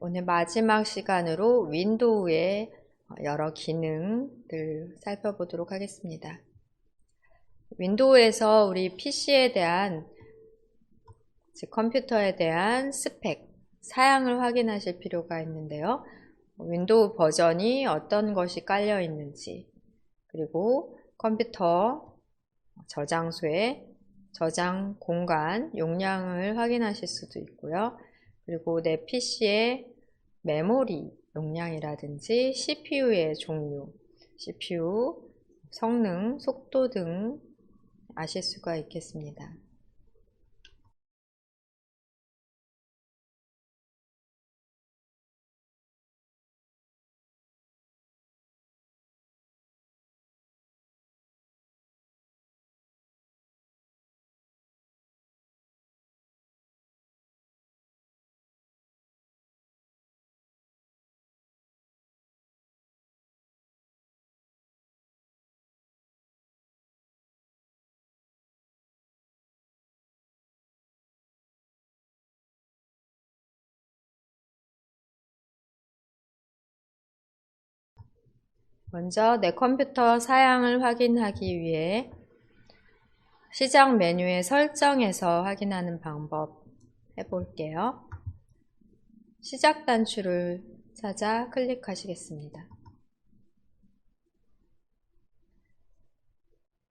오늘 마지막 시간으로 윈도우의 여러 기능들 살펴보도록 하겠습니다. 윈도우에서 우리 PC에 대한, 즉 컴퓨터에 대한 스펙, 사양을 확인하실 필요가 있는데요. 윈도우 버전이 어떤 것이 깔려 있는지, 그리고 컴퓨터 저장소의 저장 공간, 용량을 확인하실 수도 있고요. 그리고 내 PC의 메모리 용량이라든지 CPU의 종류, CPU 성능, 속도 등 아실 수가 있겠습니다. 먼저 내 컴퓨터 사양을 확인하기 위해 시작 메뉴의 설정에서 확인하는 방법 해볼게요. 시작 단추를 찾아 클릭하시겠습니다.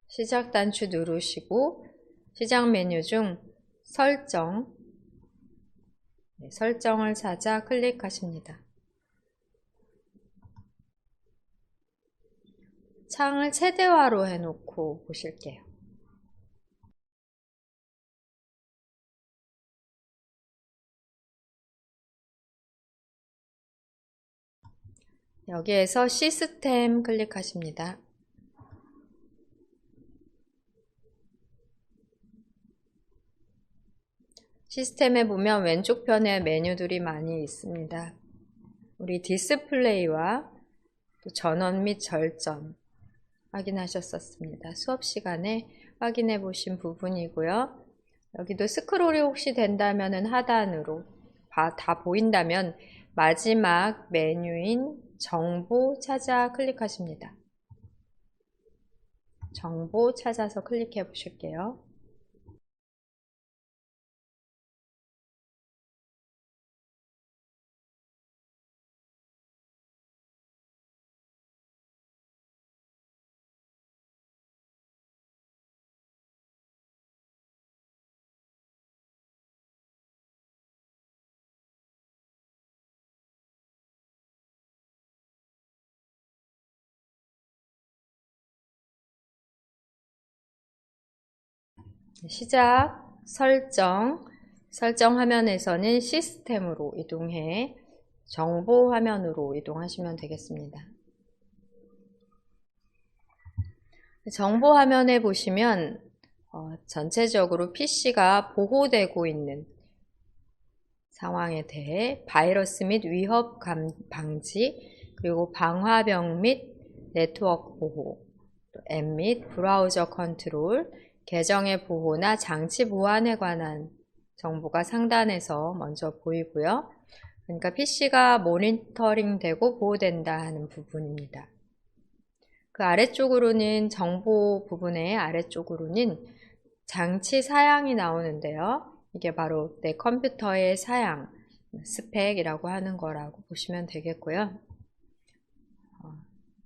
시작 단추 누르시고 시작 메뉴 중 설정을 찾아 클릭하십니다. 창을 최대화로 해놓고 보실게요. 여기에서 시스템 클릭하십니다. 시스템에 보면 왼쪽 편에 메뉴들이 많이 있습니다. 우리 디스플레이와 또 전원 및 절전 확인하셨었습니다. 수업 시간에 확인해 보신 부분이고요. 여기도 스크롤이 혹시 된다면 하단으로 다 보인다면 마지막 메뉴인 정보 찾아 클릭하십니다. 정보 찾아서 클릭해 보실게요. 시작, 설정 화면에서는 시스템으로 이동해 정보 화면으로 이동하시면 되겠습니다. 정보 화면에 보시면 전체적으로 PC가 보호되고 있는 상황에 대해 바이러스 및 위협 방지, 그리고 방화벽 및 네트워크 보호, 앱 및 브라우저 컨트롤, 계정의 보호나 장치 보안에 관한 정보가 상단에서 먼저 보이고요. 그러니까 PC가 모니터링 되고 보호된다 하는 부분입니다. 그 아래쪽으로는 정보 부분의 아래쪽으로는 장치 사양이 나오는데요. 이게 바로 내 컴퓨터의 사양, 스펙이라고 하는 거라고 보시면 되겠고요.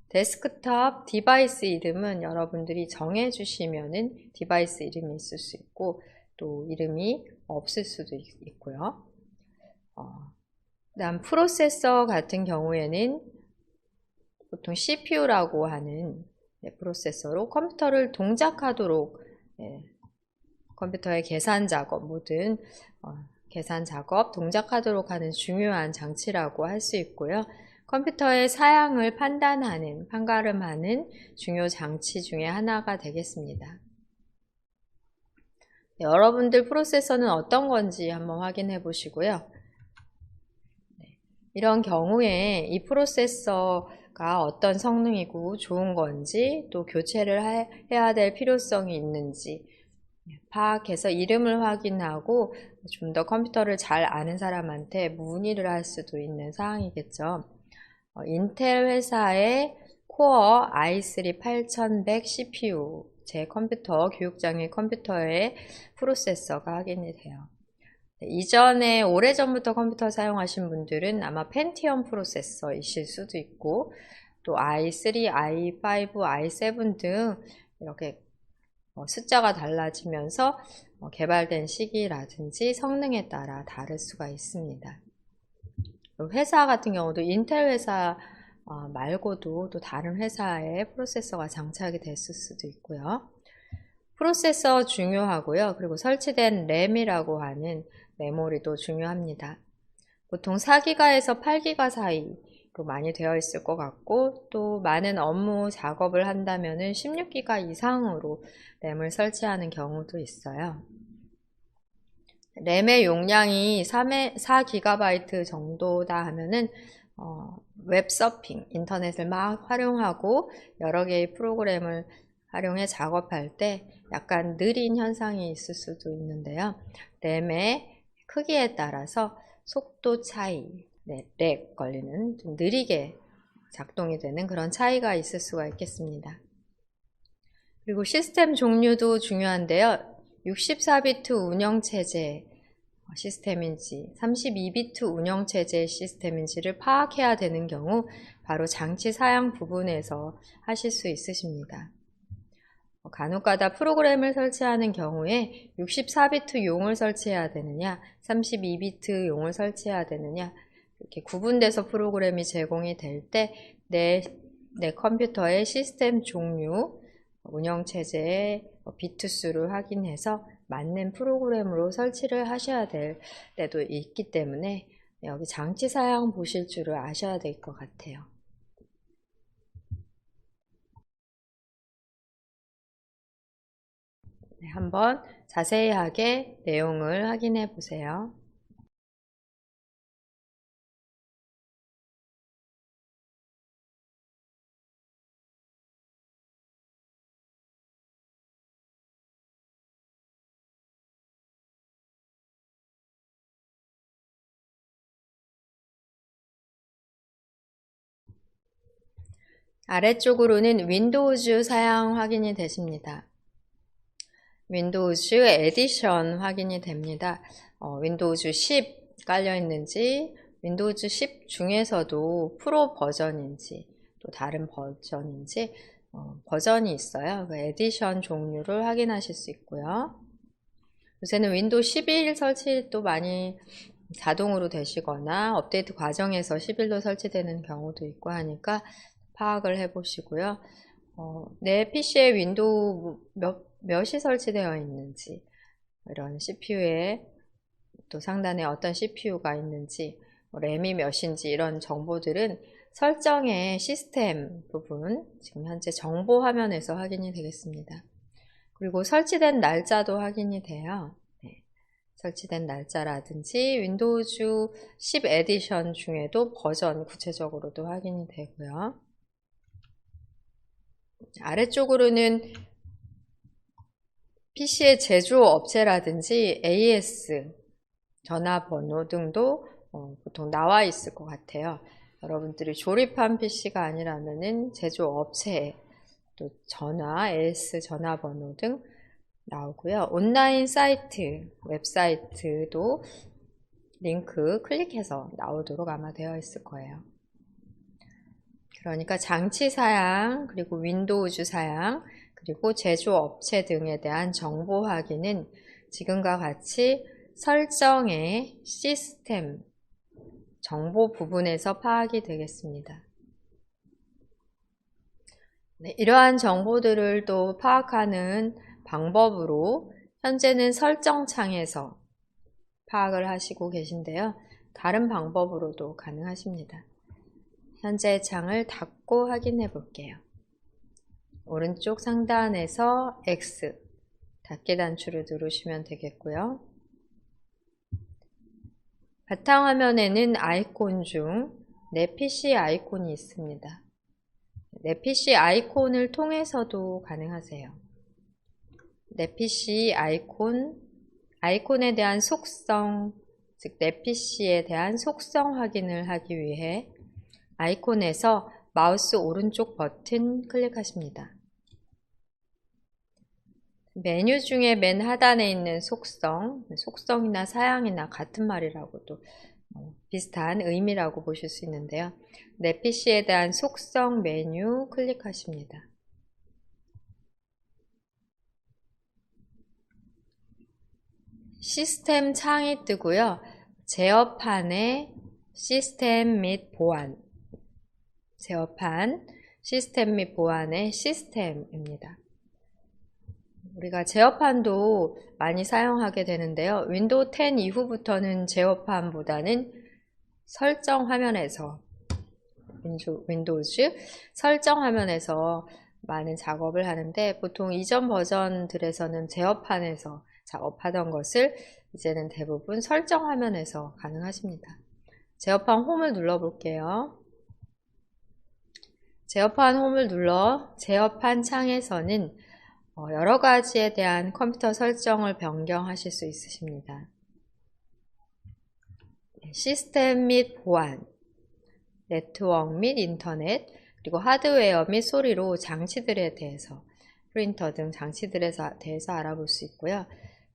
데스크톱 디바이스 이름은 여러분들이 정해주시면은 디바이스 이름이 있을 수 있고 또 이름이 없을 수도 있고요. 그다음 프로세서 같은 경우에는 보통 CPU라고 하는 프로세서로 컴퓨터를 동작하도록 컴퓨터의 계산 작업, 모든 계산 작업 동작하도록 하는 중요한 장치라고 할 수 있고요. 컴퓨터의 사양을 판가름하는 중요 장치 중에 하나가 되겠습니다. 여러분들 프로세서는 어떤 건지 한번 확인해 보시고요. 이런 경우에 이 프로세서가 어떤 성능이고 좋은 건지, 또 교체를 해야 될 필요성이 있는지 파악해서 이름을 확인하고 좀 더 컴퓨터를 잘 아는 사람한테 문의를 할 수도 있는 사항이겠죠. 인텔 회사의 코어 i3 8100 CPU 제 컴퓨터, 교육장의 컴퓨터의 프로세서가 확인이 돼요. 이전에 오래전부터 컴퓨터 사용하신 분들은 아마 펜티엄 프로세서이실 수도 있고 또 i3, i5, i7 등 이렇게 숫자가 달라지면서 개발된 시기라든지 성능에 따라 다를 수가 있습니다. 회사 같은 경우도 인텔 회사 말고도 또 다른 회사의 프로세서가 장착이 됐을 수도 있고요. 프로세서 중요하고요. 그리고 설치된 램이라고 하는 메모리도 중요합니다. 보통 4기가에서 8기가 사이로 많이 되어 있을 것 같고 또 많은 업무 작업을 한다면은 16기가 이상으로 램을 설치하는 경우도 있어요. 램의 용량이 4GB 정도다 하면은 웹서핑, 인터넷을 막 활용하고 여러 개의 프로그램을 활용해 작업할 때 약간 느린 현상이 있을 수도 있는데요. 램의 크기에 따라서 속도 차이, 렉 걸리는 좀 느리게 작동이 되는 그런 차이가 있을 수가 있겠습니다. 그리고 시스템 종류도 중요한데요. 64비트 운영체제 시스템인지 32비트 운영체제 시스템인지를 파악해야 되는 경우 바로 장치 사양 부분에서 하실 수 있으십니다. 간혹가다 프로그램을 설치하는 경우에 64비트 용을 설치해야 되느냐 32비트 용을 설치해야 되느냐 이렇게 구분돼서 프로그램이 제공이 될 때 내 컴퓨터의 시스템 종류 운영체제의 비트 수를 확인해서 맞는 프로그램으로 설치를 하셔야 될 때도 있기 때문에 여기 장치 사양 보실 줄을 아셔야 될 것 같아요. 네, 한번 자세하게 내용을 확인해 보세요. 아래쪽으로는 윈도우즈 사양 확인이 되십니다. 윈도우즈 에디션 확인이 됩니다. 윈도우즈 10 깔려 있는지 윈도우즈 10 중에서도 프로 버전인지 또 다른 버전인지 버전이 있어요. 그 에디션 종류를 확인하실 수 있고요. 요새는 윈도우 11 설치도 많이 자동으로 되시거나 업데이트 과정에서 11로 설치되는 경우도 있고 하니까 파악을 해 보시고요. 내 PC에 윈도우 몇이 설치되어 있는지 이런 CPU에 또 상단에 어떤 CPU가 있는지 램이 몇인지 이런 정보들은 설정의 시스템 부분 지금 현재 정보 화면에서 확인이 되겠습니다. 그리고 설치된 날짜도 확인이 돼요. 네. 설치된 날짜라든지 윈도우즈 10 에디션 중에도 버전 구체적으로도 확인이 되고요. 아래쪽으로는 PC의 제조 업체라든지 AS, 전화번호 등도 보통 나와 있을 것 같아요. 여러분들이 조립한 PC가 아니라면은 제조 업체, 또 전화, AS 전화번호 등 나오고요. 온라인 사이트, 웹사이트도 링크 클릭해서 나오도록 아마 되어 있을 거예요. 그러니까 장치 사양, 그리고 윈도우즈 사양, 그리고 제조업체 등에 대한 정보 확인은 지금과 같이 설정의 시스템 정보 부분에서 파악이 되겠습니다. 네, 이러한 정보들을 또 파악하는 방법으로 현재는 설정 창에서 파악을 하시고 계신데요. 다른 방법으로도 가능하십니다. 현재 창을 닫고 확인해 볼게요. 오른쪽 상단에서 X 닫기 단추를 누르시면 되겠고요. 바탕화면에는 아이콘 중 내 PC 아이콘이 있습니다. 내 PC 아이콘을 통해서도 가능하세요. 내 PC 아이콘에 대한 속성, 즉 내 PC에 대한 속성 확인을 하기 위해 아이콘에서 마우스 오른쪽 버튼 클릭하십니다. 메뉴 중에 맨 하단에 있는 속성이나 사양이나 같은 말이라고도 비슷한 의미라고 보실 수 있는데요. 내 PC에 대한 속성 메뉴 클릭하십니다. 시스템 창이 뜨고요. 제어판의 시스템 및 보안, 제어판, 시스템 및 보안의 시스템입니다. 우리가 제어판도 많이 사용하게 되는데요. 윈도우 10 이후부터는 제어판보다는 설정 화면에서, 윈도우즈 설정 화면에서 많은 작업을 하는데, 보통 이전 버전들에서는 제어판에서 작업하던 것을 이제는 대부분 설정 화면에서 가능하십니다. 제어판 홈을 눌러 볼게요. 제어판 홈을 눌러 제어판 창에서는 여러 가지에 대한 컴퓨터 설정을 변경하실 수 있으십니다. 시스템 및 보안, 네트워크 및 인터넷, 그리고 하드웨어 및 소리로 장치들에 대해서, 프린터 등 장치들에 대해서 알아볼 수 있고요.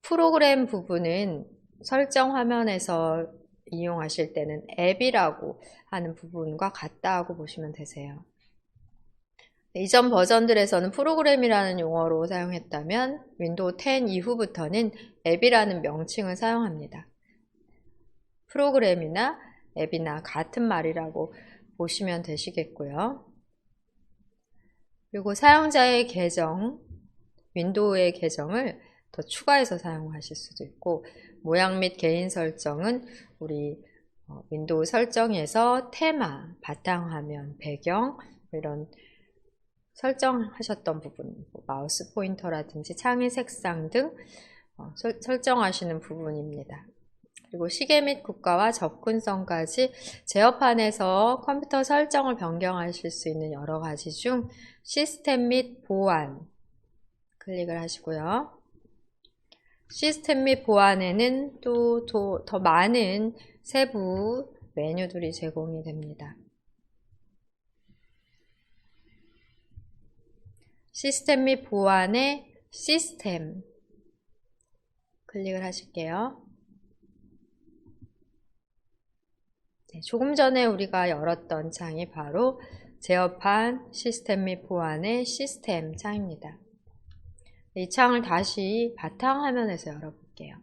프로그램 부분은 설정 화면에서 이용하실 때는 앱이라고 하는 부분과 같다고 보시면 되세요. 이전 버전들에서는 프로그램이라는 용어로 사용했다면 윈도우 10 이후부터는 앱이라는 명칭을 사용합니다. 프로그램이나 앱이나 같은 말이라고 보시면 되시겠고요. 그리고 사용자의 계정, 윈도우의 계정을 더 추가해서 사용하실 수도 있고, 모양 및 개인 설정은 우리 윈도우 설정에서 테마, 바탕화면, 배경 이런 설정하셨던 부분, 마우스 포인터라든지 창의 색상 등 설정하시는 부분입니다. 그리고 시계 및 국가와 접근성까지 제어판에서 컴퓨터 설정을 변경하실 수 있는 여러 가지 중 시스템 및 보안 클릭을 하시고요. 시스템 및 보안에는 또 더 많은 세부 메뉴들이 제공이 됩니다. 시스템 및 보안의 시스템 클릭을 하실게요. 네, 조금 전에 우리가 열었던 창이 바로 제어판 시스템 및 보안의 시스템 창입니다. 이 창을 다시 바탕화면에서 열어볼게요.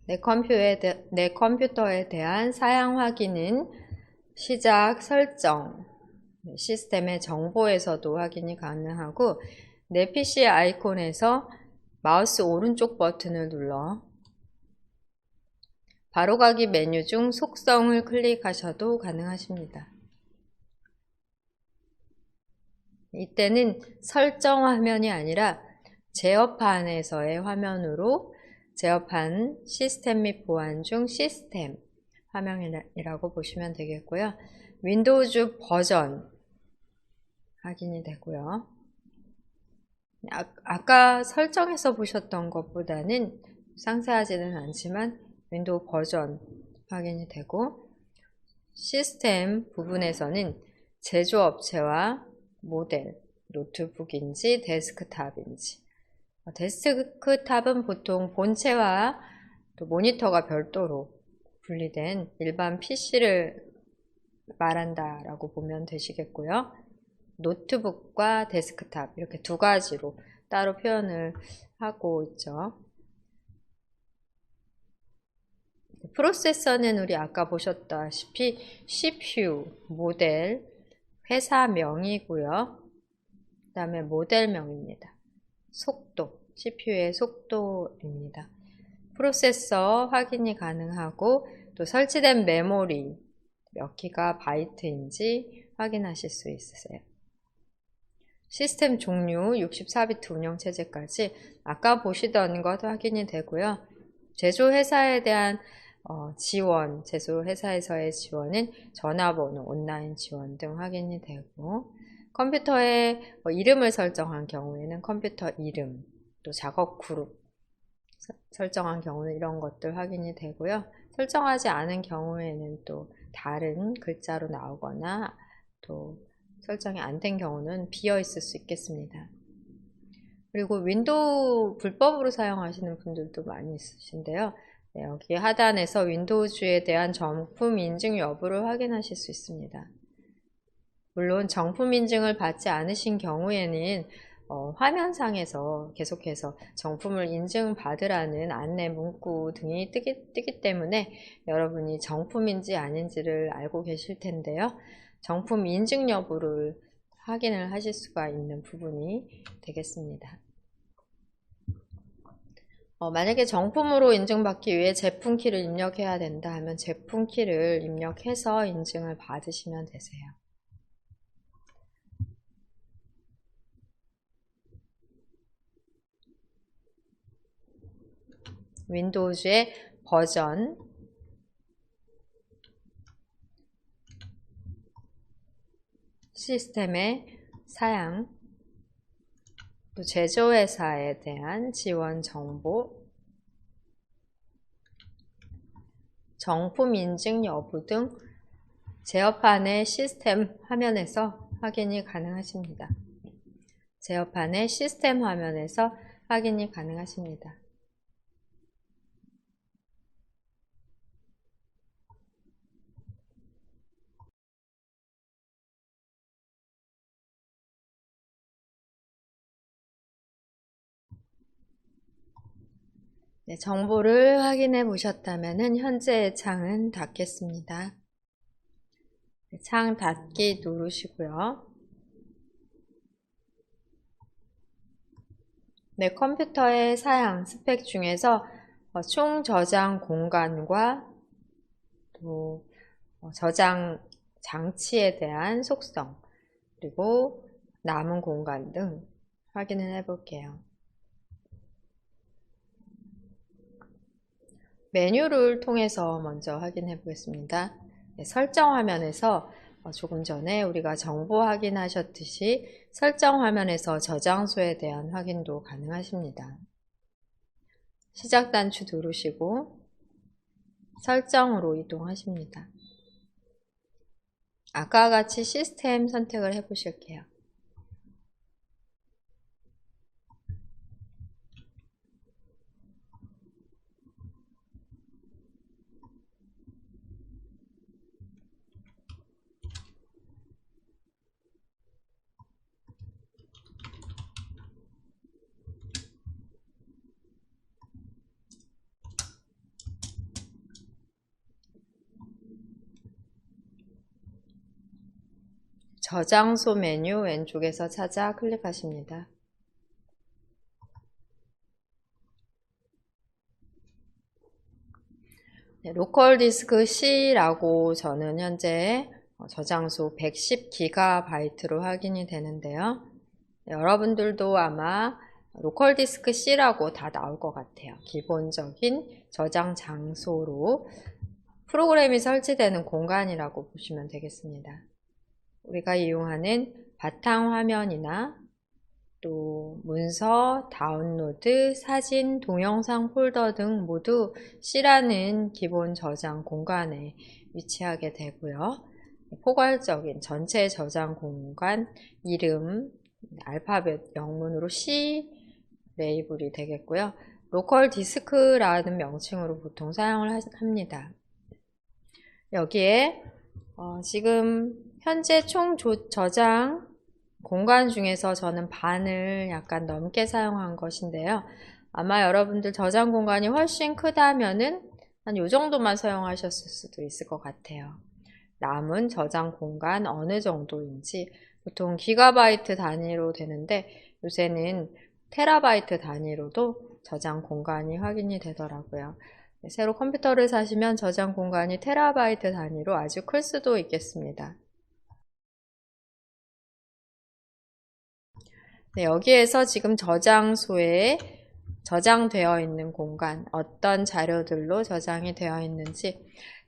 내 컴퓨터에 대한 사양 확인은 시작 설정, 시스템의 정보에서도 확인이 가능하고, 내 PC 아이콘에서 마우스 오른쪽 버튼을 눌러 바로가기 메뉴 중 속성을 클릭하셔도 가능하십니다. 이때는 설정 화면이 아니라 제어판에서의 화면으로 제어판 시스템 및 보안 중 시스템 화면이라고 보시면 되겠고요. 윈도우즈 버전 확인이 되고요. 아까 설정해서 보셨던 것보다는 상세하지는 않지만 윈도우 버전 확인이 되고, 시스템 부분에서는 제조업체와 모델, 노트북인지 데스크탑인지, 데스크탑은 보통 본체와 또 모니터가 별도로 분리된 일반 PC를 말한다라고 보면 되시겠고요. 노트북과 데스크탑 이렇게 두 가지로 따로 표현을 하고 있죠. 프로세서는 우리 아까 보셨다시피 CPU 모델 회사명이고요. 그 다음에 모델명입니다. 속도, CPU의 속도입니다. 프로세서 확인이 가능하고 또 설치된 메모리 몇 기가바이트인지 확인하실 수 있으세요. 시스템 종류 64비트 운영체제까지 아까 보시던 것 확인이 되고요. 제조회사에 대한 지원, 제조회사에서의 지원은 전화번호, 온라인 지원 등 확인이 되고, 컴퓨터에 이름을 설정한 경우에는 컴퓨터 이름, 또 작업 그룹 설정한 경우는 이런 것들 확인이 되고요. 설정하지 않은 경우에는 또 다른 글자로 나오거나 또 설정이 안 된 경우는 비어 있을 수 있겠습니다. 그리고 윈도우 불법으로 사용하시는 분들도 많이 있으신데요. 네, 여기 하단에서 윈도우즈에 대한 정품 인증 여부를 확인하실 수 있습니다. 물론 정품 인증을 받지 않으신 경우에는 화면상에서 계속해서 정품을 인증받으라는 안내 문구 등이 뜨기 때문에 여러분이 정품인지 아닌지를 알고 계실 텐데요. 정품 인증 여부를 확인을 하실 수가 있는 부분이 되겠습니다. 만약에 정품으로 인증받기 위해 제품키를 입력해야 된다 하면 제품키를 입력해서 인증을 받으시면 되세요. 윈도우즈의 버전, 시스템의 사양, 또 제조회사에 대한 지원 정보, 정품 인증 여부 등 제어판의 시스템 화면에서 확인이 가능하십니다. 제어판의 시스템 화면에서 확인이 가능하십니다. 네, 정보를 확인해 보셨다면 현재 창은 닫겠습니다. 네, 창 닫기 누르시고요. 네, 컴퓨터의 사양, 스펙 중에서 총 저장 공간과 또 저장 장치에 대한 속성, 그리고 남은 공간 등 확인을 해 볼게요. 메뉴를 통해서 먼저 확인해 보겠습니다. 네, 설정 화면에서 조금 전에 우리가 정보 확인하셨듯이 설정 화면에서 저장소에 대한 확인도 가능하십니다. 시작 단추 누르시고 설정으로 이동하십니다. 아까와 같이 시스템 선택을 해 보실게요. 저장소 메뉴 왼쪽에서 찾아 클릭하십니다. 네, 로컬 디스크 C라고 저는 현재 저장소 110GB로 확인이 되는데요. 네, 여러분들도 아마 로컬 디스크 C라고 다 나올 것 같아요. 기본적인 저장 장소로 프로그램이 설치되는 공간이라고 보시면 되겠습니다. 우리가 이용하는 바탕화면이나 또 문서, 다운로드, 사진, 동영상 폴더 등 모두 C라는 기본 저장 공간에 위치하게 되고요. 포괄적인 전체 저장 공간 이름, 알파벳 영문으로 C 레이블이 되겠고요. 로컬 디스크라는 명칭으로 보통 사용을 합니다. 여기에 지금 현재 총 저장 공간 중에서 저는 반을 약간 넘게 사용한 것인데요. 아마 여러분들 저장 공간이 훨씬 크다면은 한 요 정도만 사용하셨을 수도 있을 것 같아요. 남은 저장 공간 어느 정도인지 보통 기가바이트 단위로 되는데 요새는 테라바이트 단위로도 저장 공간이 확인이 되더라고요. 새로 컴퓨터를 사시면 저장 공간이 테라바이트 단위로 아주 클 수도 있겠습니다. 네, 여기에서 지금 저장소에 저장되어 있는 공간, 어떤 자료들로 저장이 되어 있는지,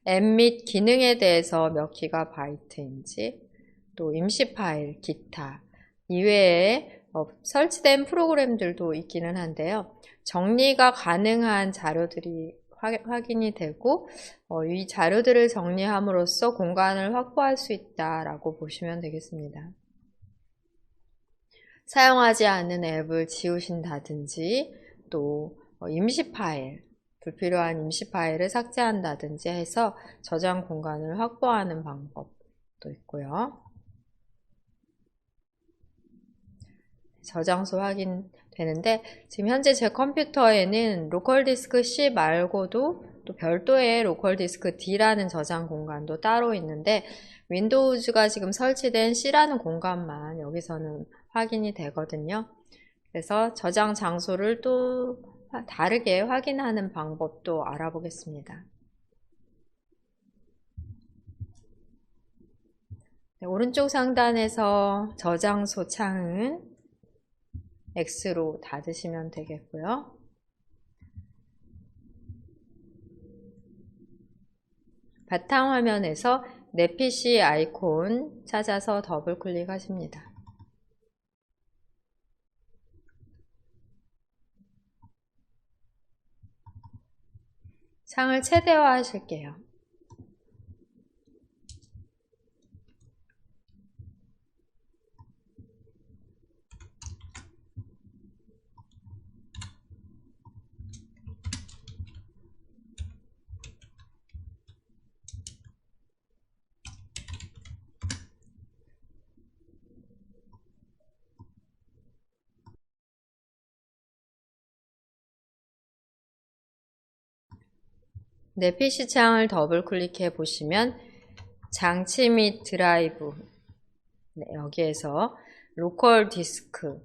앱 및 기능에 대해서 몇 기가바이트인지, 또 임시 파일, 기타 이외에 설치된 프로그램들도 있기는 한데요. 정리가 가능한 자료들이 확인이 되고 이 자료들을 정리함으로써 공간을 확보할 수 있다라고 보시면 되겠습니다. 사용하지 않는 앱을 지우신다든지 또 임시 파일, 불필요한 임시 파일을 삭제한다든지 해서 저장 공간을 확보하는 방법도 있고요. 저장소 확인되는데 지금 현재 제 컴퓨터에는 로컬 디스크 C 말고도 또 별도의 로컬 디스크 D라는 저장 공간도 따로 있는데 윈도우즈가 지금 설치된 C라는 공간만 여기서는 확인이 되거든요. 그래서 저장 장소를 또 다르게 확인하는 방법도 알아보겠습니다. 네, 오른쪽 상단에서 저장소 창은 X로 닫으시면 되겠고요. 바탕화면에서 내 PC 아이콘 찾아서 더블 클릭하십니다. 창을 최대화 하실게요. 내 PC 창을 더블 클릭해 보시면 장치 및 드라이브, 네, 여기에서 로컬 디스크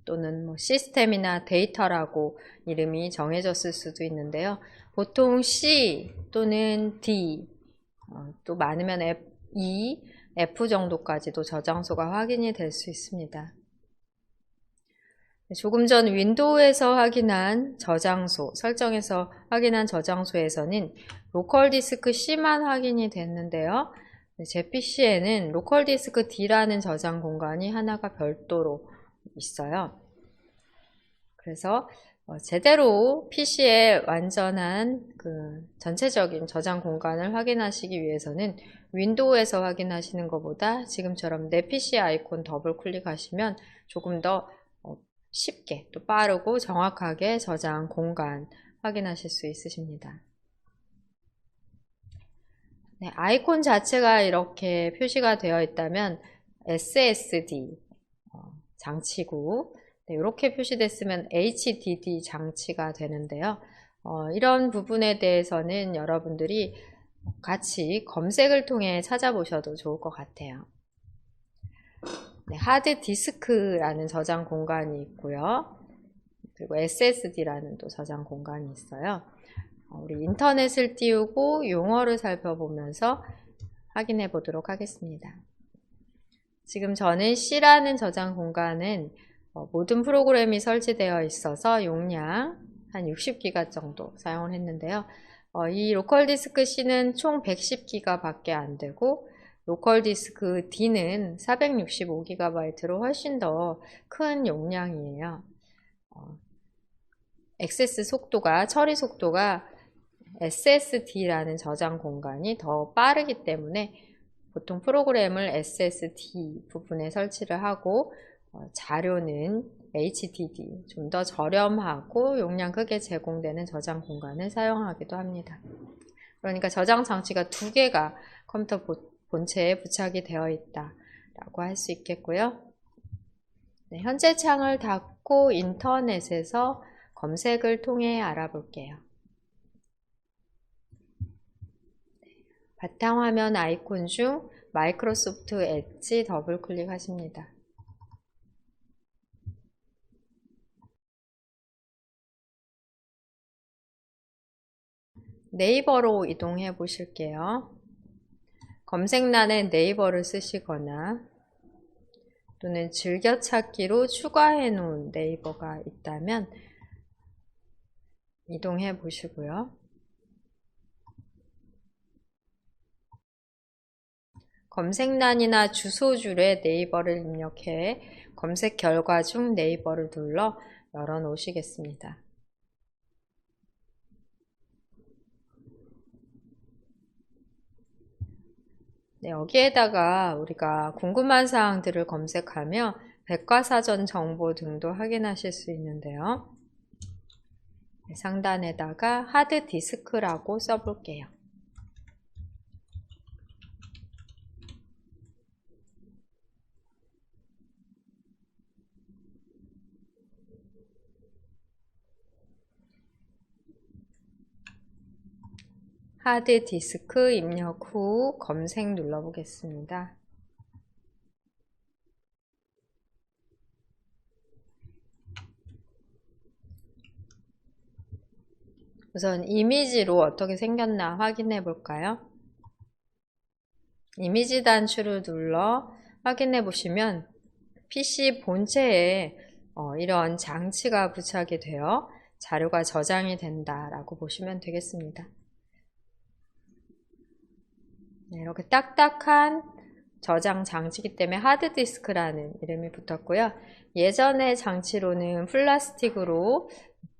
또는 시스템이나 데이터라고 이름이 정해졌을 수도 있는데요. 보통 C 또는 D, 또 많으면 E, F 정도까지도 저장소가 확인이 될 수 있습니다. 조금 전 윈도우에서 확인한 저장소, 설정에서 확인한 저장소에서는 로컬 디스크 C만 확인이 됐는데요. 제 PC에는 로컬 디스크 D라는 저장 공간이 하나가 별도로 있어요. 그래서 제대로 PC의 완전한 전체적인 저장 공간을 확인하시기 위해서는 윈도우에서 확인하시는 것보다 지금처럼 내 PC 아이콘 더블 클릭하시면 조금 더 쉽게 또 빠르고 정확하게 저장 공간 확인하실 수 있으십니다. 네, 아이콘 자체가 이렇게 표시가 되어 있다면 SSD 장치고 네, 이렇게 표시됐으면 HDD 장치가 되는데요. 이런 부분에 대해서는 여러분들이 같이 검색을 통해 찾아보셔도 좋을 것 같아요. 네, 하드 디스크라는 저장 공간이 있고요. 그리고 SSD라는 또 저장 공간이 있어요. 우리 인터넷을 띄우고 용어를 살펴보면서 확인해 보도록 하겠습니다. 지금 저는 C라는 저장 공간은 모든 프로그램이 설치되어 있어서 용량 한 60기가 정도 사용을 했는데요. 이 로컬 디스크 C는 총 110기가 밖에 안 되고 로컬 디스크 D는 465GB로 훨씬 더 큰 용량이에요. 액세스 속도가, 처리 속도가 SSD라는 저장 공간이 더 빠르기 때문에 보통 프로그램을 SSD 부분에 설치를 하고 자료는 HDD, 좀 더 저렴하고 용량 크게 제공되는 저장 공간을 사용하기도 합니다. 그러니까 저장 장치가 두 개가 컴퓨터 본체에 부착이 되어 있다 라고 할 수 있겠고요. 네, 현재 창을 닫고 인터넷에서 검색을 통해 알아볼게요. 바탕화면 아이콘 중 마이크로소프트 엣지 더블 클릭하십니다. 네이버로 이동해 보실게요. 검색란에 네이버를 쓰시거나 또는 즐겨찾기로 추가해 놓은 네이버가 있다면 이동해 보시고요. 검색란이나 주소줄에 네이버를 입력해 검색 결과 중 네이버를 눌러 열어 놓으시겠습니다. 네, 여기에다가 우리가 궁금한 사항들을 검색하며 백과사전 정보 등도 확인하실 수 있는데요. 네, 상단에다가 하드디스크라고 써볼게요. 하드디스크 입력 후 검색 눌러보겠습니다. 우선 이미지로 어떻게 생겼나 확인해 볼까요? 이미지 단추를 눌러 확인해 보시면 PC 본체에 이런 장치가 부착이 되어 자료가 저장이 된다라고 보시면 되겠습니다. 네, 이렇게 딱딱한 저장 장치이기 때문에 하드디스크라는 이름이 붙었고요. 예전의 장치로는 플라스틱으로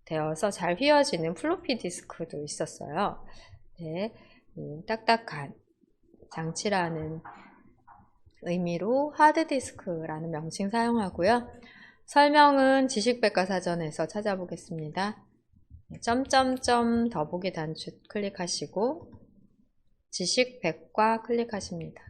되어서 잘 휘어지는 플로피 디스크도 있었어요. 네, 딱딱한 장치라는 의미로 하드디스크라는 명칭 사용하고요. 설명은 지식백과사전에서 찾아보겠습니다. 점점점 더보기 단추 클릭하시고 지식백과 클릭하십니다.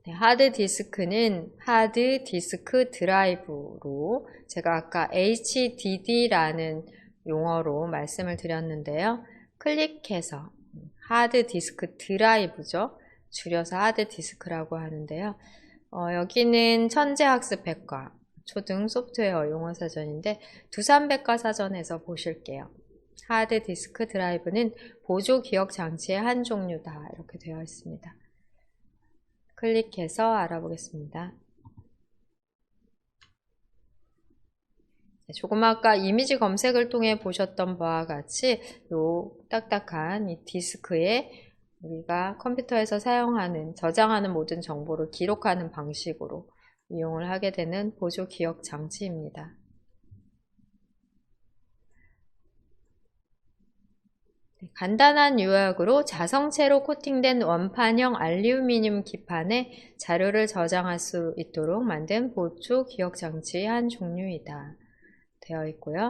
네, 하드디스크는 하드디스크 드라이브로 제가 아까 HDD라는 용어로 말씀을 드렸는데요. 클릭해서 하드디스크 드라이브죠. 줄여서 하드디스크라고 하는데요. 여기는 천재학습백과 초등 소프트웨어 용어사전인데 두산백과사전에서 보실게요. 하드디스크 드라이브는 보조 기억 장치의 한 종류다 이렇게 되어 있습니다. 클릭해서 알아보겠습니다. 조금 아까 이미지 검색을 통해 보셨던 바와 같이 이 딱딱한 이 디스크에 우리가 컴퓨터에서 사용하는 저장하는 모든 정보를 기록하는 방식으로 이용을 하게 되는 보조 기억 장치입니다. 간단한 요약으로 자성체로 코팅된 원판형 알루미늄 기판에 자료를 저장할 수 있도록 만든 보조 기억 장치의 한 종류이다 되어 있고요.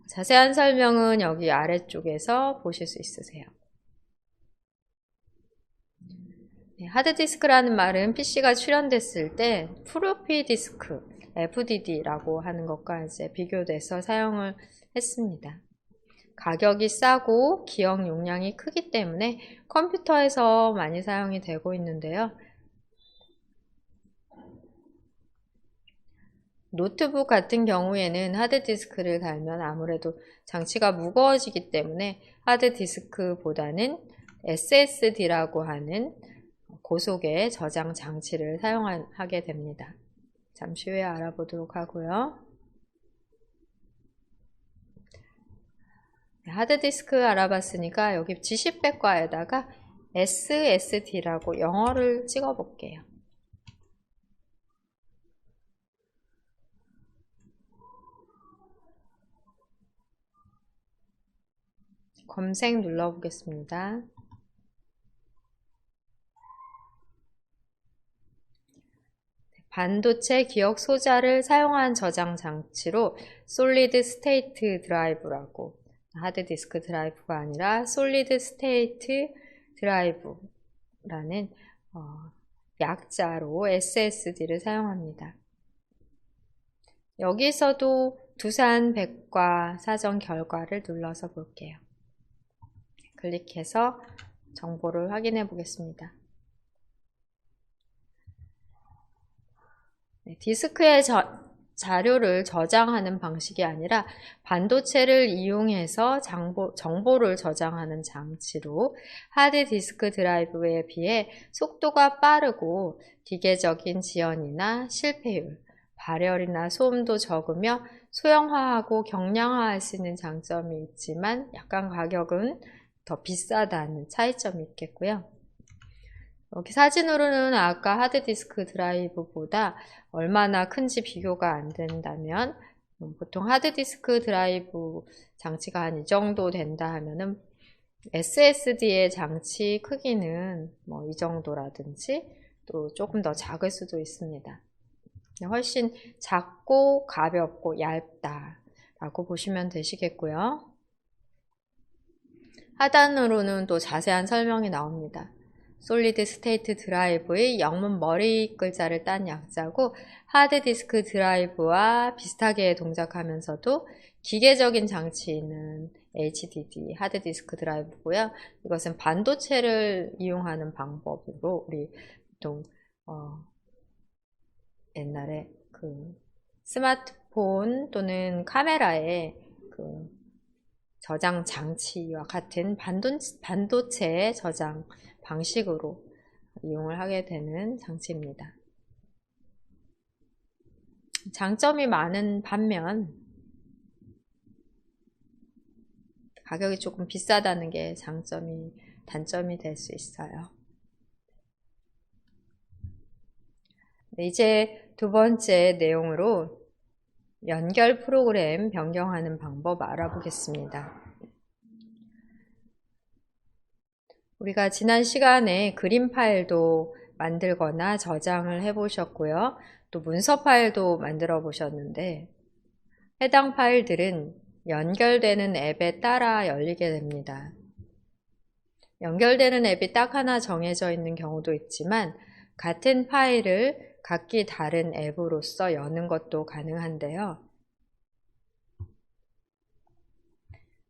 자세한 설명은 여기 아래쪽에서 보실 수 있으세요. 네, 하드디스크라는 말은 PC가 출현됐을 때 플로피 디스크, FDD라고 하는 것과 이제 비교돼서 사용을 했습니다. 가격이 싸고 기억 용량이 크기 때문에 컴퓨터에서 많이 사용이 되고 있는데요. 노트북 같은 경우에는 하드디스크를 달면 아무래도 장치가 무거워지기 때문에 하드디스크보다는 SSD라고 하는 고속의 저장 장치를 사용하게 됩니다. 잠시 후에 알아보도록 하고요. 하드디스크 알아봤으니까 여기 지식백과에다가 SSD라고 영어를 찍어 볼게요. 검색 눌러보겠습니다. 반도체 기억 소자를 사용한 저장 장치로 솔리드 스테이트 드라이브라고 하드디스크 드라이브가 아니라 솔리드 스테이트 드라이브라는 약자로 SSD를 사용합니다. 여기서도 두산 백과 사전 결과를 눌러서 볼게요. 클릭해서 정보를 확인해 보겠습니다. 네, 디스크에 자료를 저장하는 방식이 아니라 반도체를 이용해서 정보를 저장하는 장치로 하드디스크 드라이브에 비해 속도가 빠르고 기계적인 지연이나 실패율, 발열이나 소음도 적으며 소형화하고 경량화할 수 있는 장점이 있지만 약간 가격은 더 비싸다는 차이점이 있겠고요. 여기 사진으로는 아까 하드디스크 드라이브보다 얼마나 큰지 비교가 안 된다면 보통 하드디스크 드라이브 장치가 한 이 정도 된다 하면은 SSD의 장치 크기는 뭐 이 정도라든지 또 조금 더 작을 수도 있습니다. 훨씬 작고 가볍고 얇다 라고 보시면 되시겠고요. 하단으로는 또 자세한 설명이 나옵니다. 솔리드 스테이트 드라이브의 영문 머리 글자를 딴 약자고 하드디스크 드라이브와 비슷하게 동작하면서도 기계적인 장치는 HDD 하드디스크 드라이브고요. 이것은 반도체를 이용하는 방법으로 우리 보통 옛날에 그 스마트폰 또는 카메라에 그 저장 장치와 같은 반도체 저장 방식으로 이용을 하게 되는 장치입니다. 장점이 많은 반면 가격이 조금 비싸다는 게 단점이 될 수 있어요. 네, 이제 두 번째 내용으로 연결 프로그램 변경하는 방법 알아보겠습니다. 우리가 지난 시간에 그림 파일도 만들거나 저장을 해보셨고요. 또 문서 파일도 만들어 보셨는데 해당 파일들은 연결되는 앱에 따라 열리게 됩니다. 연결되는 앱이 딱 하나 정해져 있는 경우도 있지만 같은 파일을 각기 다른 앱으로서 여는 것도 가능한데요.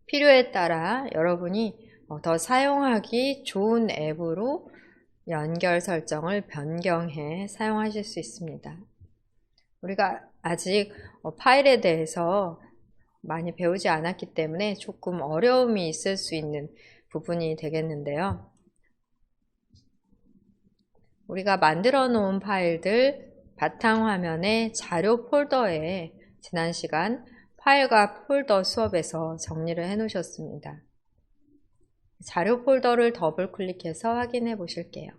필요에 따라 여러분이 더 사용하기 좋은 앱으로 연결 설정을 변경해 사용하실 수 있습니다. 우리가 아직 파일에 대해서 많이 배우지 않았기 때문에 조금 어려움이 있을 수 있는 부분이 되겠는데요. 우리가 만들어 놓은 파일들 바탕화면의 자료 폴더에 지난 시간 파일과 폴더 수업에서 정리를 해 놓으셨습니다. 자료 폴더를 더블 클릭해서 확인해 보실게요.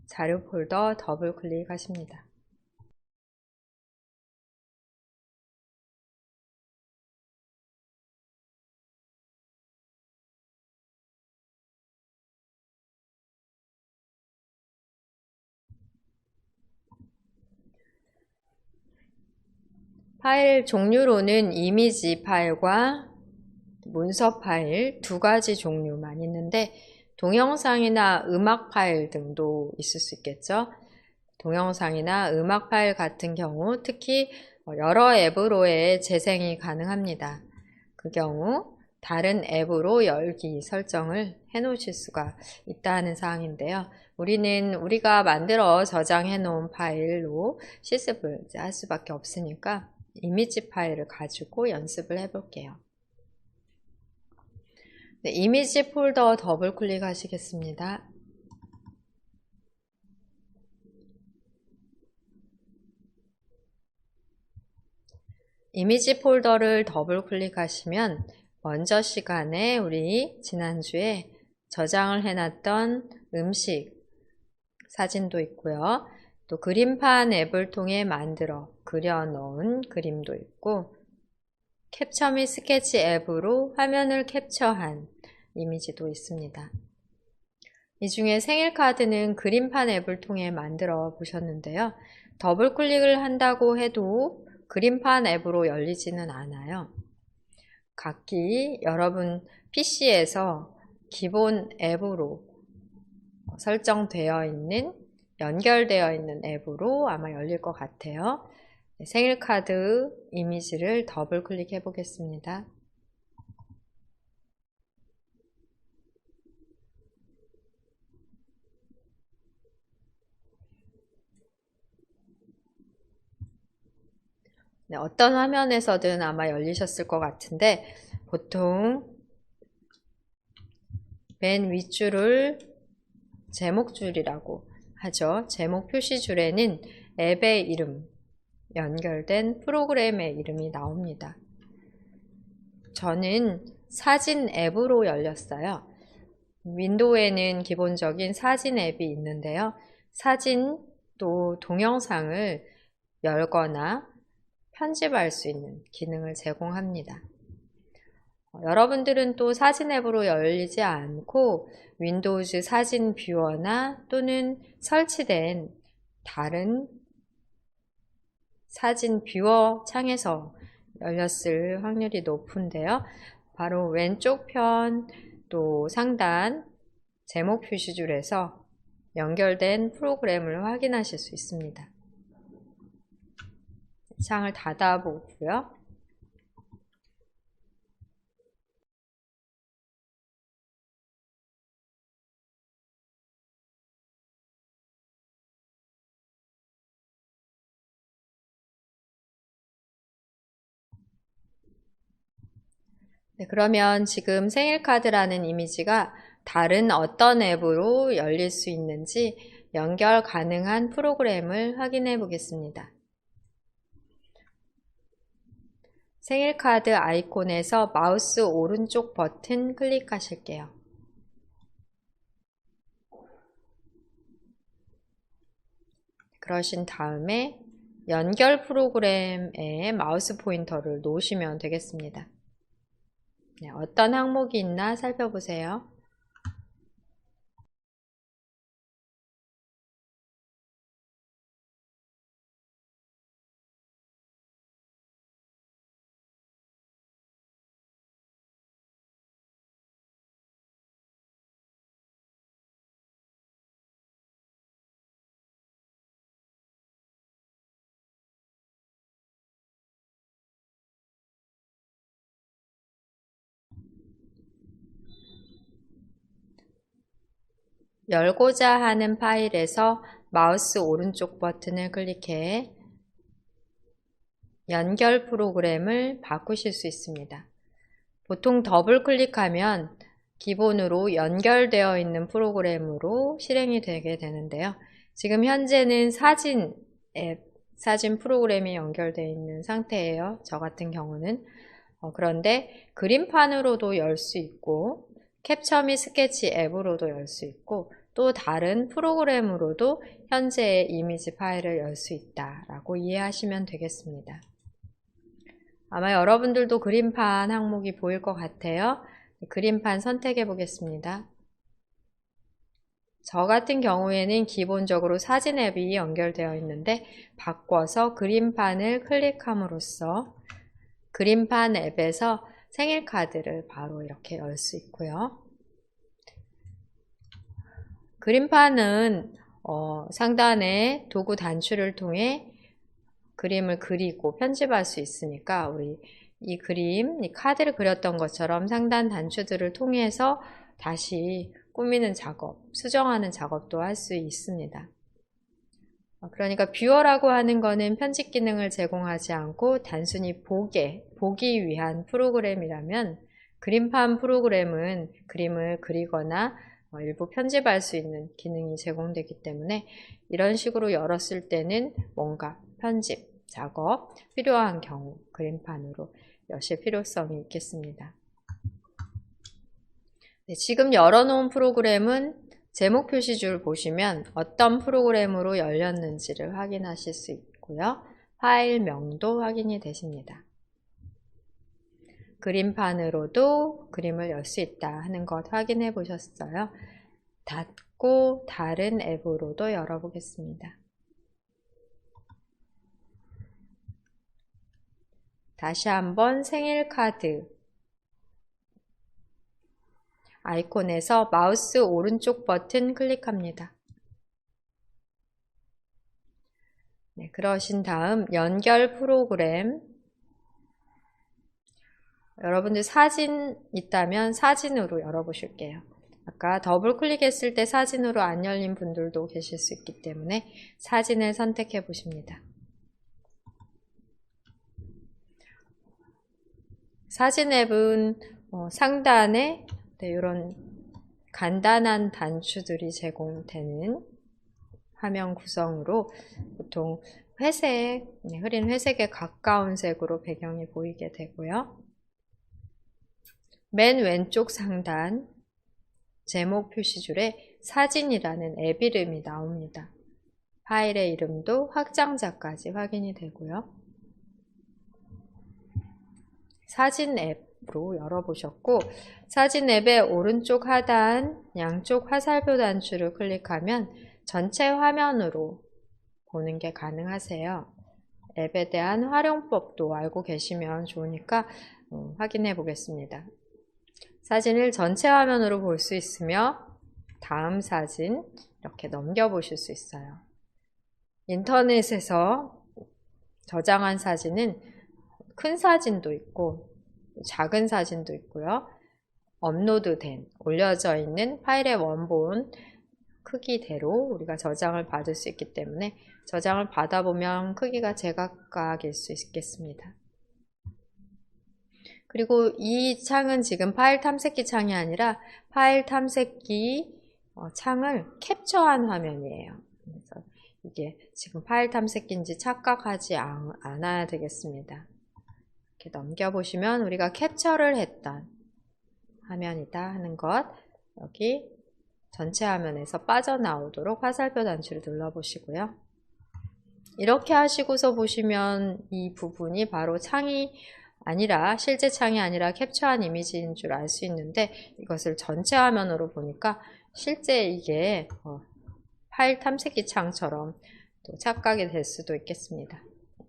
자료 폴더 더블 클릭하십니다. 파일 종류로는 이미지 파일과 문서 파일 두 가지 종류만 있는데 동영상이나 음악 파일 등도 있을 수 있겠죠. 동영상이나 음악 파일 같은 경우 특히 여러 앱으로의 재생이 가능합니다. 그 경우 다른 앱으로 열기 설정을 해 놓으실 수가 있다는 사항인데요. 우리가 만들어 저장해 놓은 파일로 실습을 할 수밖에 없으니까 이미지 파일을 가지고 연습을 해 볼게요. 네, 이미지 폴더 더블 클릭하시겠습니다. 이미지 폴더를 더블 클릭하시면 먼저 시간에 우리 지난주에 저장을 해놨던 음식 사진도 있고요. 또 그림판 앱을 통해 만들어 그려놓은 그림도 있고 캡처 및 스케치 앱으로 화면을 캡처한 이미지도 있습니다. 이 중에 생일 카드는 그림판 앱을 통해 만들어 보셨는데요. 더블 클릭을 한다고 해도 그림판 앱으로 열리지는 않아요. 각기 여러분 PC에서 기본 앱으로 설정되어 있는, 연결되어 있는 앱으로 아마 열릴 것 같아요. 생일카드 이미지를 더블 클릭해 보겠습니다. 네, 어떤 화면에서든 아마 열리셨을 것 같은데 보통 맨 윗줄을 제목줄이라고 하죠. 제목 표시줄에는 앱의 이름, 연결된 프로그램의 이름이 나옵니다. 저는 사진 앱으로 열렸어요. 윈도우에는 기본적인 사진 앱이 있는데요. 사진 또 동영상을 열거나 편집할 수 있는 기능을 제공합니다. 여러분들은 또 사진 앱으로 열리지 않고 윈도우즈 사진 뷰어나 또는 설치된 다른 사진 뷰어 창에서 열렸을 확률이 높은데요. 바로 왼쪽 편 또 상단 제목 표시줄에서 연결된 프로그램을 확인하실 수 있습니다. 창을 닫아보고요. 네, 그러면 지금 생일카드라는 이미지가 다른 어떤 앱으로 열릴 수 있는지 연결 가능한 프로그램을 확인해 보겠습니다. 생일카드 아이콘에서 마우스 오른쪽 버튼 클릭하실게요. 그러신 다음에 연결 프로그램에 마우스 포인터를 놓으시면 되겠습니다. 네, 어떤 항목이 있나 살펴보세요. 열고자 하는 파일에서 마우스 오른쪽 버튼을 클릭해 연결 프로그램을 바꾸실 수 있습니다. 보통 더블 클릭하면 기본으로 연결되어 있는 프로그램으로 실행이 되게 되는데요. 지금 현재는 사진 앱, 사진 프로그램이 연결되어 있는 상태예요. 저 같은 경우는. 그런데 그림판으로도 열 수 있고 캡처 및 스케치 앱으로도 열 수 있고 또 다른 프로그램으로도 현재의 이미지 파일을 열 수 있다라고 이해하시면 되겠습니다. 아마 여러분들도 그림판 항목이 보일 것 같아요. 그림판 선택해 보겠습니다. 저 같은 경우에는 기본적으로 사진 앱이 연결되어 있는데 바꿔서 그림판을 클릭함으로써 그림판 앱에서 생일카드를 바로 이렇게 열 수 있고요. 그림판은 상단에 도구 단추를 통해 그림을 그리고 편집할 수 있으니까 우리 이 그림, 이 카드를 그렸던 것처럼 상단 단추들을 통해서 다시 꾸미는 작업, 수정하는 작업도 할 수 있습니다. 그러니까 뷰어라고 하는 거는 편집 기능을 제공하지 않고 단순히 보기 위한 프로그램이라면 그림판 프로그램은 그림을 그리거나 일부 편집할 수 있는 기능이 제공되기 때문에 이런 식으로 열었을 때는 뭔가 편집, 작업 필요한 경우 그림판으로 여실 필요성이 있겠습니다. 네, 지금 열어놓은 프로그램은 제목 표시줄 보시면 어떤 프로그램으로 열렸는지를 확인하실 수 있고요. 파일명도 확인이 되십니다. 그림판으로도 그림을 열 수 있다 하는 것 확인해 보셨어요. 닫고 다른 앱으로도 열어보겠습니다. 다시 한번 생일 카드 아이콘에서 마우스 오른쪽 버튼 클릭합니다. 네, 그러신 다음 연결 프로그램, 여러분들 사진 있다면 사진으로 열어보실게요. 아까 더블 클릭했을 때 사진으로 안 열린 분들도 계실 수 있기 때문에 사진을 선택해 보십니다. 사진 앱은 상단에 이런 간단한 단추들이 제공되는 화면 구성으로 보통 회색, 흐린 회색에 가까운 색으로 배경이 보이게 되고요. 맨 왼쪽 상단 제목 표시줄에 사진이라는 앱 이름이 나옵니다. 파일의 이름도 확장자까지 확인이 되고요. 사진 앱으로 열어보셨고, 사진 앱의 오른쪽 하단 양쪽 화살표 단추를 클릭하면 전체 화면으로 보는 게 가능하세요. 앱에 대한 활용법도 알고 계시면 좋으니까 확인해 보겠습니다. 사진을 전체 화면으로 볼 수 있으며 다음 사진 이렇게 넘겨보실 수 있어요. 인터넷에서 저장한 사진은 큰 사진도 있고 작은 사진도 있고요. 업로드된, 올려져 있는 파일의 원본 크기대로 우리가 저장을 받을 수 있기 때문에 저장을 받아보면 크기가 제각각일 수 있겠습니다. 그리고 이 창은 지금 파일 탐색기 창이 아니라 파일 탐색기 창을 캡처한 화면이에요. 그래서 이게 지금 파일 탐색기인지 착각하지 않아야 되겠습니다. 이렇게 넘겨보시면 우리가 캡처를 했던 화면이다 하는 것, 여기 전체 화면에서 빠져나오도록 화살표 단추를 눌러보시고요. 이렇게 하시고서 보시면 이 부분이 바로 창이 아니라, 실제 창이 아니라 캡처한 이미지인 줄 알 수 있는데, 이것을 전체 화면으로 보니까 실제 이게 파일 탐색기 창처럼 또 착각이 될 수도 있겠습니다.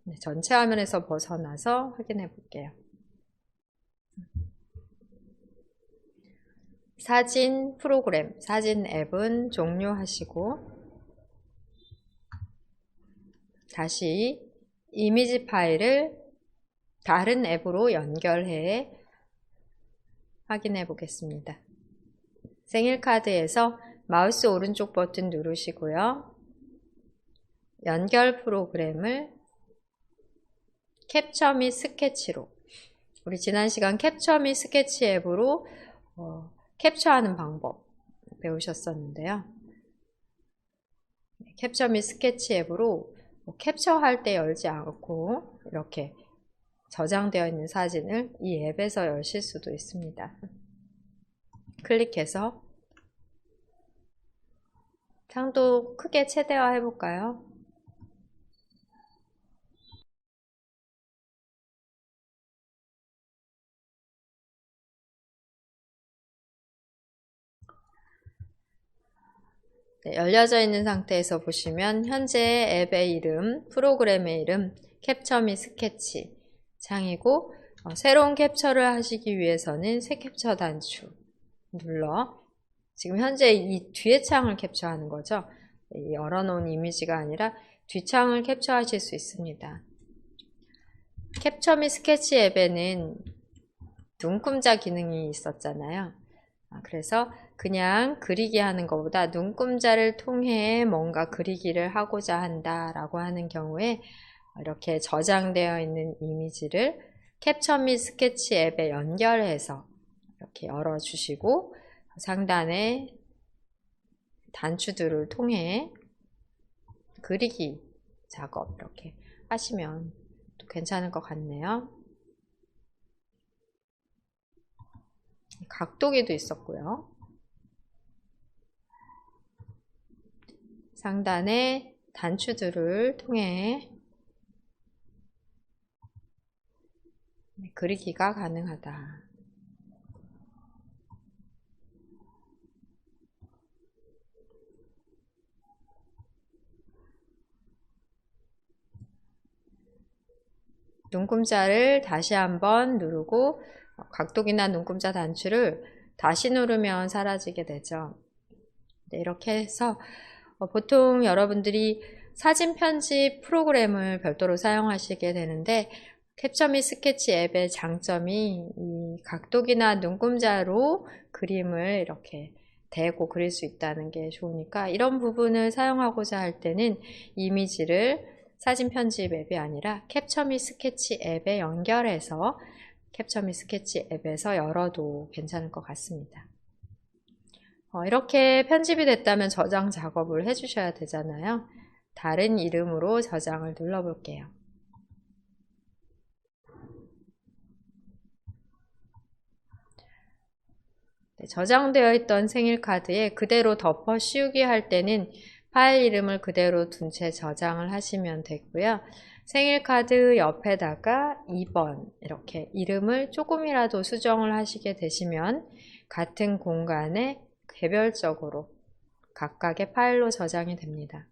네, 전체 화면에서 벗어나서 확인해 볼게요. 사진 프로그램, 사진 앱은 종료하시고 다시 이미지 파일을 다른 앱으로 연결해 확인해 보겠습니다. 생일카드에서 마우스 오른쪽 버튼 누르시고요. 연결 프로그램을 캡처 및 스케치로, 우리 지난 시간 캡처 및 스케치 앱으로 캡처하는 방법 배우셨었는데요. 캡처 및 스케치 앱으로 캡처할 때 열지 않고 이렇게 저장되어 있는 사진을 이 앱에서 여실 수도 있습니다. 클릭해서 창도 크게 최대화 해볼까요? 네, 열려져 있는 상태에서 보시면 현재 앱의 이름, 프로그램의 이름, 캡처 및 스케치 창이고, 새로운 캡처를 하시기 위해서는 새 캡처 단추 눌러, 지금 현재 이 뒤에 창을 캡처하는 거죠. 열어놓은 이미지가 아니라 뒷창을 캡처하실 수 있습니다. 캡처 및 스케치 앱에는 눈금자 기능이 있었잖아요. 그래서 그냥 그리기 하는 것보다 눈금자를 통해 뭔가 그리기를 하고자 한다라고 하는 경우에 이렇게 저장되어 있는 이미지를 캡처 및 스케치 앱에 연결해서 이렇게 열어주시고 상단에 단추들을 통해 그리기 작업 이렇게 하시면 또 괜찮을 것 같네요. 각도기도 있었고요. 상단에 단추들을 통해 그리기가 가능하다. 눈금자를 다시 한번 누르고 각도기나 눈금자 단추를 다시 누르면 사라지게 되죠. 네, 이렇게 해서 보통 여러분들이 사진 편집 프로그램을 별도로 사용하시게 되는데 캡처 및 스케치 앱의 장점이 이 각도기나 눈금자로 그림을 이렇게 대고 그릴 수 있다는 게 좋으니까 이런 부분을 사용하고자 할 때는 이미지를 사진 편집 앱이 아니라 캡처 및 스케치 앱에 연결해서 캡처 및 스케치 앱에서 열어도 괜찮을 것 같습니다. 이렇게 편집이 됐다면 저장 작업을 해주셔야 되잖아요. 다른 이름으로 저장을 눌러볼게요. 네, 저장되어 있던 생일카드에 그대로 덮어 씌우기 할 때는 파일 이름을 그대로 둔 채 저장을 하시면 되고요. 생일카드 옆에다가 2번 이렇게 이름을 조금이라도 수정을 하시게 되시면 같은 공간에 개별적으로 각각의 파일로 저장이 됩니다.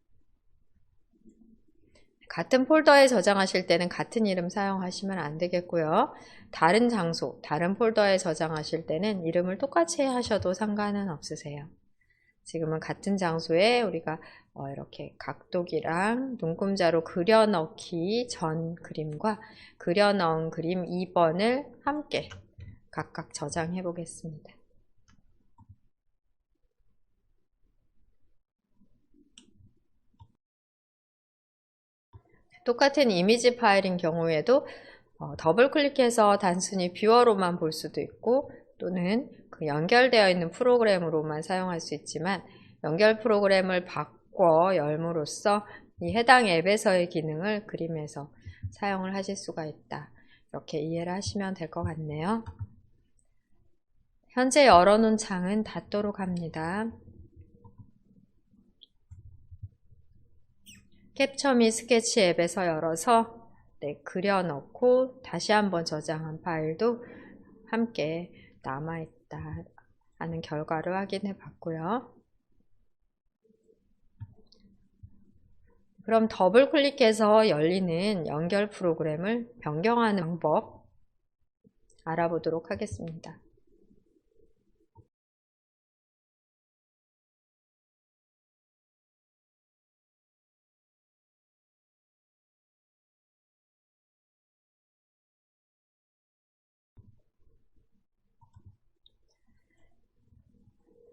같은 폴더에 저장하실 때는 같은 이름 사용하시면 안 되겠고요. 다른 장소, 다른 폴더에 저장하실 때는 이름을 똑같이 하셔도 상관은 없으세요. 지금은 같은 장소에 우리가 이렇게 각도기랑 눈금자로 그려넣기 전 그림과 그려넣은 그림 2번을 함께 각각 저장해 보겠습니다. 똑같은 이미지 파일인 경우에도 더블 클릭해서 단순히 뷰어로만 볼 수도 있고 또는 그 연결되어 있는 프로그램으로만 사용할 수 있지만 연결 프로그램을 바꿔 열므로써 이 해당 앱에서의 기능을 그림에서 사용을 하실 수가 있다. 이렇게 이해를 하시면 될 것 같네요. 현재 열어놓은 창은 닫도록 합니다. 캡처 및 스케치 앱에서 열어서 그려넣고 다시 한번 저장한 파일도 함께 남아있다 하는 결과를 확인해 봤고요. 그럼 더블 클릭해서 열리는 연결 프로그램을 변경하는 방법 알아보도록 하겠습니다.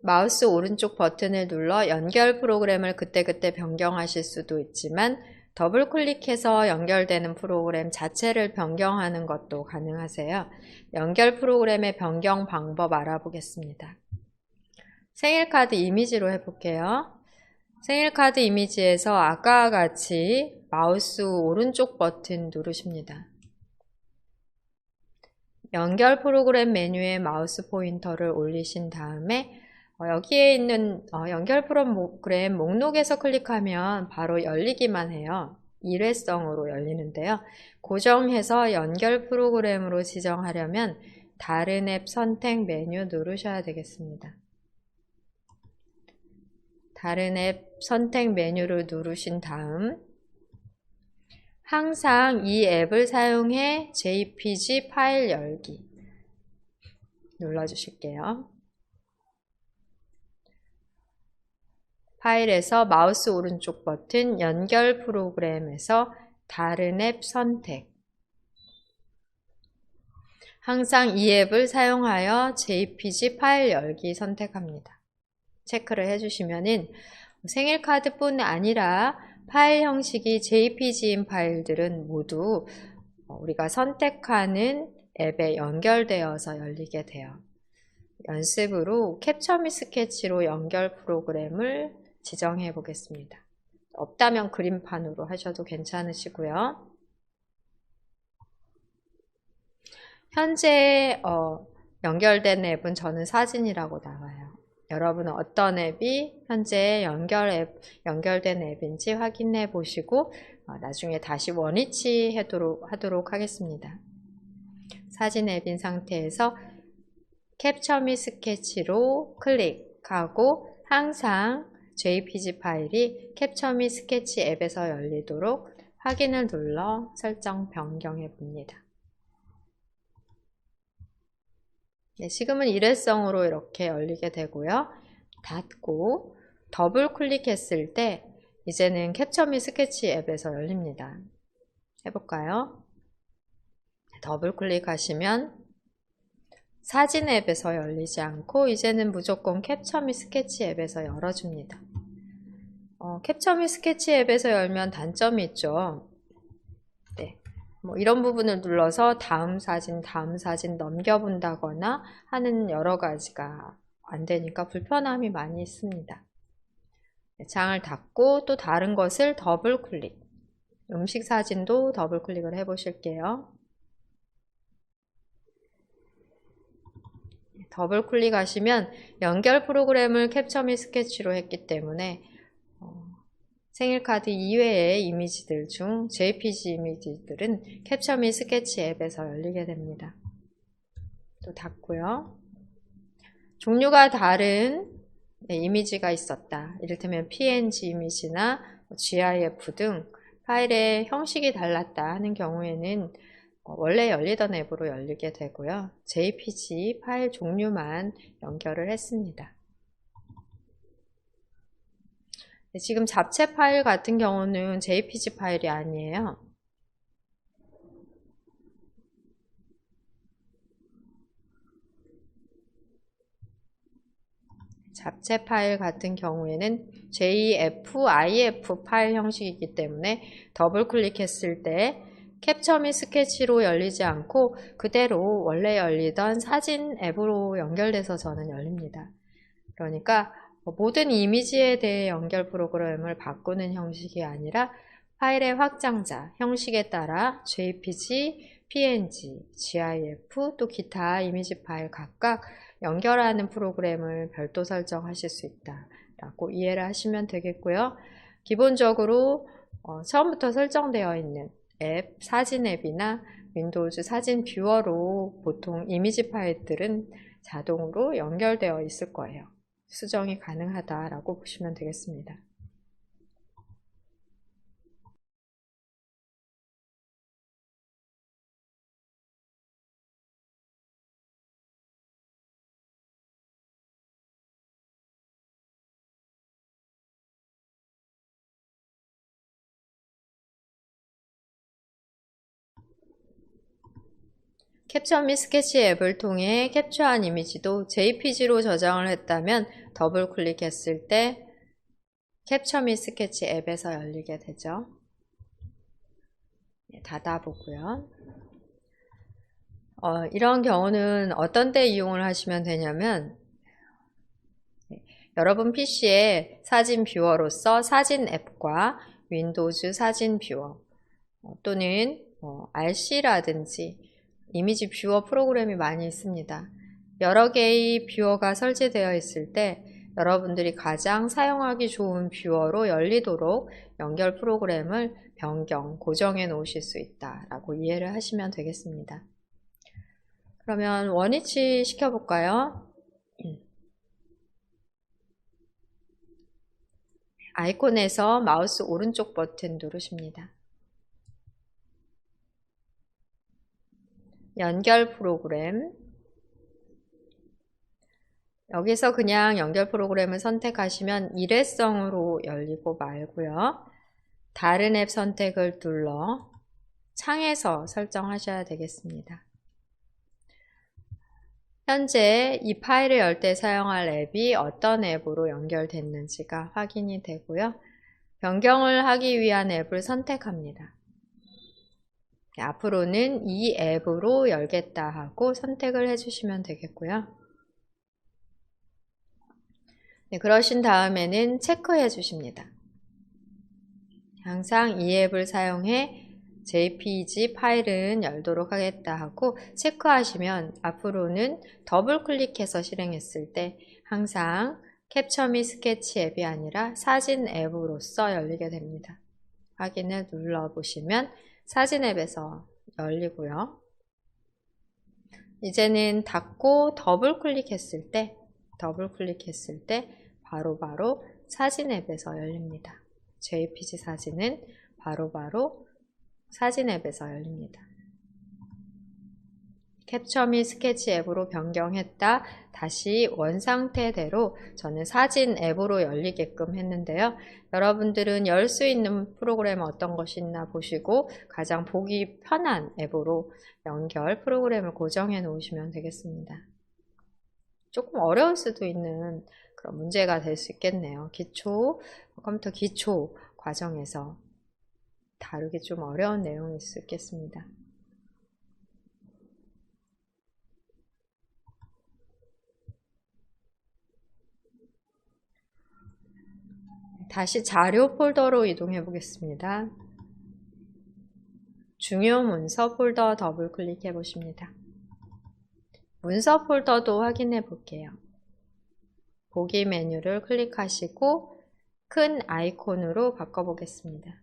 마우스 오른쪽 버튼을 눌러 연결 프로그램을 그때그때 변경하실 수도 있지만 더블 클릭해서 연결되는 프로그램 자체를 변경하는 것도 가능하세요. 연결 프로그램의 변경 방법 알아보겠습니다. 생일카드 이미지로 해볼게요. 생일카드 이미지에서 아까와 같이 마우스 오른쪽 버튼 누르십니다. 연결 프로그램 메뉴에 마우스 포인터를 올리신 다음에 여기에 있는 연결 프로그램 목록에서 클릭하면 바로 열리기만 해요. 일회성으로 열리는데요. 고정해서 연결 프로그램으로 지정하려면 다른 앱 선택 메뉴 누르셔야 되겠습니다. 다른 앱 선택 메뉴를 누르신 다음 항상 이 앱을 사용해 JPG 파일 열기 눌러주실게요. 파일에서 마우스 오른쪽 버튼 연결 프로그램에서 다른 앱 선택 항상 이 앱을 사용하여 JPG 파일 열기 선택합니다. 체크를 해주시면은 생일카드뿐 아니라 파일 형식이 JPG인 파일들은 모두 우리가 선택하는 앱에 연결되어서 열리게 돼요. 연습으로 캡처 및 스케치로 연결 프로그램을 지정해 보겠습니다. 없다면 그림판으로 하셔도 괜찮으시고요. 현재 연결된 앱은 저는 사진이라고 나와요. 여러분은 어떤 앱이 현재 연결된 앱인지 확인해 보시고 나중에 다시 원위치 하도록 하겠습니다. 사진 앱인 상태에서 캡처 및 스케치로 클릭하고 항상 JPG 파일이 캡처 및 스케치 앱에서 열리도록 확인을 눌러 설정 변경해 봅니다. 네, 지금은 일회성으로 이렇게 열리게 되고요. 닫고 더블 클릭했을 때 이제는 캡처 미 스케치 앱에서 열립니다. 해볼까요? 더블 클릭하시면 사진 앱에서 열리지 않고 이제는 무조건 캡처 미 스케치 앱에서 열어줍니다. 캡처 미 스케치 앱에서 열면 단점이 있죠. 네, 뭐 이런 부분을 눌러서 다음 사진 넘겨본다거나 하는 여러 가지가 안 되니까 불편함이 많이 있습니다. 네, 장을 닫고 또 다른 것을 더블 클릭. 음식 사진도 더블 클릭을 해 보실게요. 더블 클릭하시면 연결 프로그램을 캡처 미 스케치로 했기 때문에 생일카드 이외의 이미지들 중 JPG 이미지들은 캡처 미 스케치 앱에서 열리게 됩니다. 또 닫고요. 종류가 다른 이미지가 있었다. 이를테면 PNG 이미지나 GIF 등 파일의 형식이 달랐다 하는 경우에는 원래 열리던 앱으로 열리게 되고요. JPG 파일 종류만 연결을 했습니다. 지금 잡채 파일 같은 경우는 JPG 파일이 아니에요. 잡채 파일 같은 경우에는 JF-IF 파일 형식이기 때문에 더블 클릭했을 때 캡처 미 스케치로 열리지 않고 그대로 원래 열리던 사진 앱으로 연결돼서 저는 열립니다. 그러니까 모든 이미지에 대해 연결 프로그램을 바꾸는 형식이 아니라 파일의 확장자, 형식에 따라 JPG, PNG, GIF, 또 기타 이미지 파일 각각 연결하는 프로그램을 별도 설정하실 수 있다 라고 이해를 하시면 되겠고요. 기본적으로 처음부터 설정되어 있는 앱, 사진 앱이나 윈도우즈 사진 뷰어로 보통 이미지 파일들은 자동으로 연결되어 있을 거예요. 수정이 가능하다라고 보시면 되겠습니다. 캡처 미 스케치 앱을 통해 캡처한 이미지도 JPG로 저장을 했다면 더블 클릭했을 때 캡처 미 스케치 앱에서 열리게 되죠. 닫아보고요. 이런 경우는 어떤 때 이용을 하시면 되냐면 여러분 PC에 사진 뷰어로서 사진 앱과 윈도우즈 사진 뷰어 또는 RC라든지 이미지 뷰어 프로그램이 많이 있습니다. 여러 개의 뷰어가 설치되어 있을 때 여러분들이 가장 사용하기 좋은 뷰어로 열리도록 연결 프로그램을 변경, 고정해 놓으실 수 있다라고 이해를 하시면 되겠습니다. 그러면 원위치 시켜볼까요? 아이콘에서 마우스 오른쪽 버튼 누르십니다. 연결 프로그램. 여기서 그냥 연결 프로그램을 선택하시면 일회성으로 열리고 말고요. 다른 앱 선택을 눌러 창에서 설정하셔야 되겠습니다. 현재 이 파일을 열 때 사용할 앱이 어떤 앱으로 연결됐는지가 확인이 되고요. 변경을 하기 위한 앱을 선택합니다. 앞으로는 이 앱으로 열겠다 하고 선택을 해주시면 되겠고요. 네, 그러신 다음에는 체크해 주십니다. 항상 이 앱을 사용해 JPG 파일은 열도록 하겠다 하고 체크하시면 앞으로는 더블 클릭해서 실행했을 때 항상 캡처 미 스케치 앱이 아니라 사진 앱으로서 열리게 됩니다. 확인을 눌러보시면 사진 앱에서 열리고요. 이제는 닫고 더블 클릭했을 때 바로바로 사진 앱에서 열립니다. JPG 사진은 바로바로 사진 앱에서 열립니다. 캡처 및 스케치 앱으로 변경했다. 다시 원상태대로 저는 사진 앱으로 열리게끔 했는데요. 여러분들은 열 수 있는 프로그램 어떤 것이 있나 보시고 가장 보기 편한 앱으로 연결 프로그램을 고정해 놓으시면 되겠습니다. 조금 어려울 수도 있는 그런 문제가 될 수 있겠네요. 컴퓨터 기초 과정에서 다루기 좀 어려운 내용일 수 있겠습니다. 다시 자료 폴더로 이동해 보겠습니다. 중요 문서 폴더 더블 클릭해 보십니다. 문서 폴더도 확인해 볼게요. 보기 메뉴를 클릭하시고 큰 아이콘으로 바꿔 보겠습니다.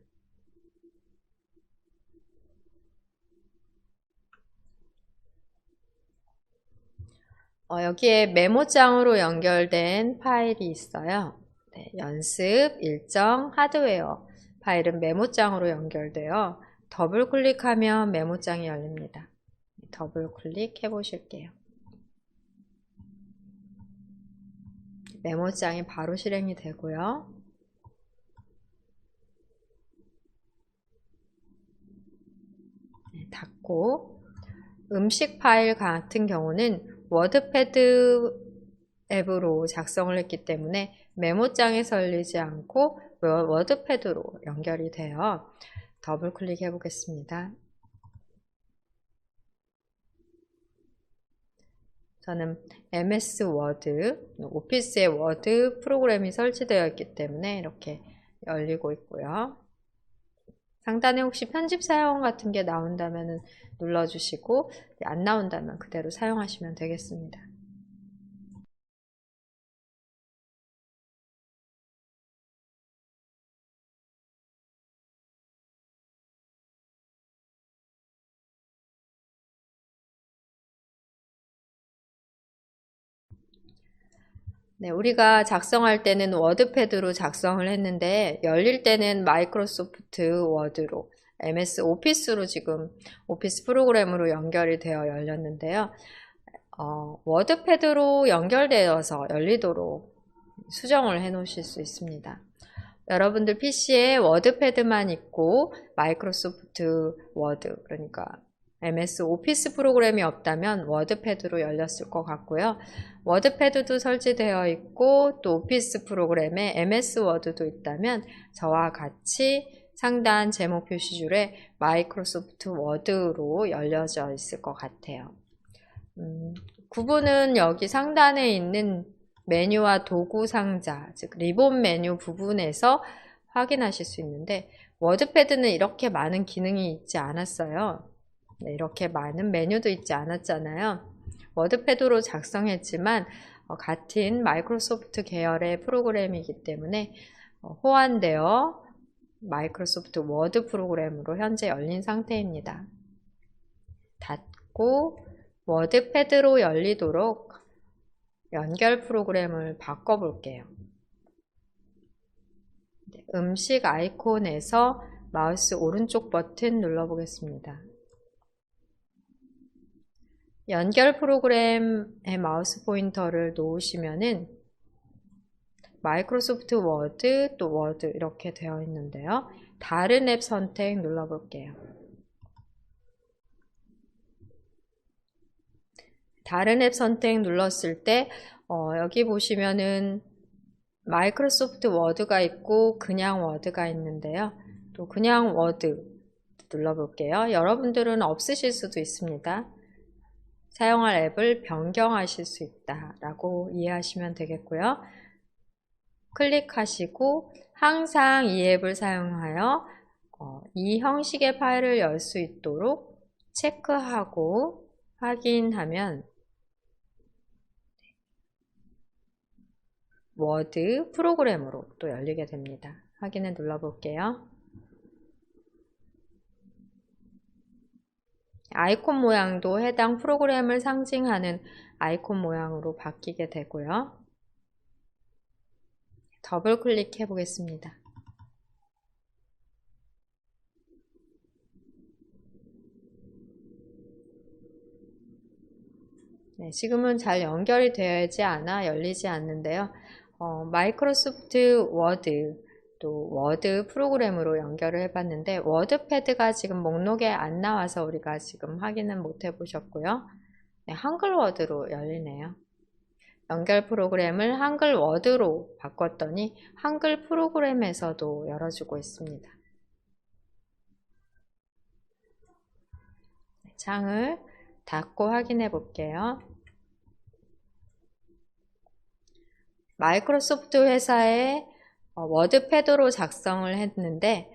여기에 메모장으로 연결된 파일이 있어요. 네, 연습 일정 하드웨어 파일은 메모장으로 연결되어 더블 클릭하면 메모장이 열립니다. 더블 클릭해 보실게요. 메모장이 바로 실행이 되고요. 네, 닫고 음식 파일 같은 경우는 워드패드 앱으로 작성을 했기 때문에 메모장에서 열리지 않고 워드패드로 연결이 되어 더블 클릭해 보겠습니다. 저는 MS 워드, 오피스의 워드 프로그램이 설치되어 있기 때문에 이렇게 열리고 있고요. 상단에 혹시 편집 사용 같은 게 나온다면 눌러주시고 안 나온다면 그대로 사용하시면 되겠습니다. 네, 우리가 작성할 때는 워드패드로 작성을 했는데 열릴 때는 마이크로소프트 워드로 MS 오피스로 지금 오피스 프로그램으로 연결이 되어 열렸는데요. 워드패드로 연결되어서 열리도록 수정을 해 놓으실 수 있습니다. 여러분들 PC에 워드패드만 있고 마이크로소프트 워드, 그러니까 MS 오피스 프로그램이 없다면 워드패드로 열렸을 것 같고요. 워드패드도 설치되어 있고 또 오피스 프로그램에 MS 워드도 있다면 저와 같이 상단 제목 표시줄에 마이크로소프트 워드로 열려져 있을 것 같아요. 구분은 여기 상단에 있는 메뉴와 도구 상자, 즉 리본 메뉴 부분에서 확인하실 수 있는데 워드패드는 이렇게 많은 기능이 있지 않았어요. 네, 이렇게 많은 메뉴도 있지 않았잖아요. 워드패드로 작성했지만 같은 마이크로소프트 계열의 프로그램이기 때문에 호환되어 마이크로소프트 워드 프로그램으로 현재 열린 상태입니다. 닫고 워드패드로 열리도록 연결 프로그램을 바꿔볼게요. 음식 아이콘에서 마우스 오른쪽 버튼 눌러보겠습니다. 연결 프로그램에 마우스 포인터를 놓으시면은 마이크로소프트 워드 또 워드 이렇게 되어 있는데요. 다른 앱 선택 눌러볼게요. 다른 앱 선택 눌렀을 때 여기 보시면은 마이크로소프트 워드가 있고 그냥 워드가 있는데요. 또 그냥 워드 눌러볼게요. 여러분들은 없으실 수도 있습니다. 사용할 앱을 변경하실 수 있다라고 이해하시면 되겠고요. 클릭하시고 항상 이 앱을 사용하여 이 형식의 파일을 열 수 있도록 체크하고 확인하면 워드 프로그램으로 또 열리게 됩니다. 확인을 눌러볼게요. 아이콘 모양도 해당 프로그램을 상징하는 아이콘 모양으로 바뀌게 되고요. 더블 클릭해 보겠습니다. 네, 지금은 잘 연결이 되지 않아 열리지 않는데요. 마이크로소프트 워드, 또 워드 프로그램으로 연결을 해봤는데 워드패드가 지금 목록에 안 나와서 우리가 지금 확인은 못 해보셨고요. 네, 한글 워드로 열리네요. 연결 프로그램을 한글 워드로 바꿨더니 한글 프로그램에서도 열어주고 있습니다. 창을 닫고 확인해 볼게요. 마이크로소프트 회사의 워드패드로 작성을 했는데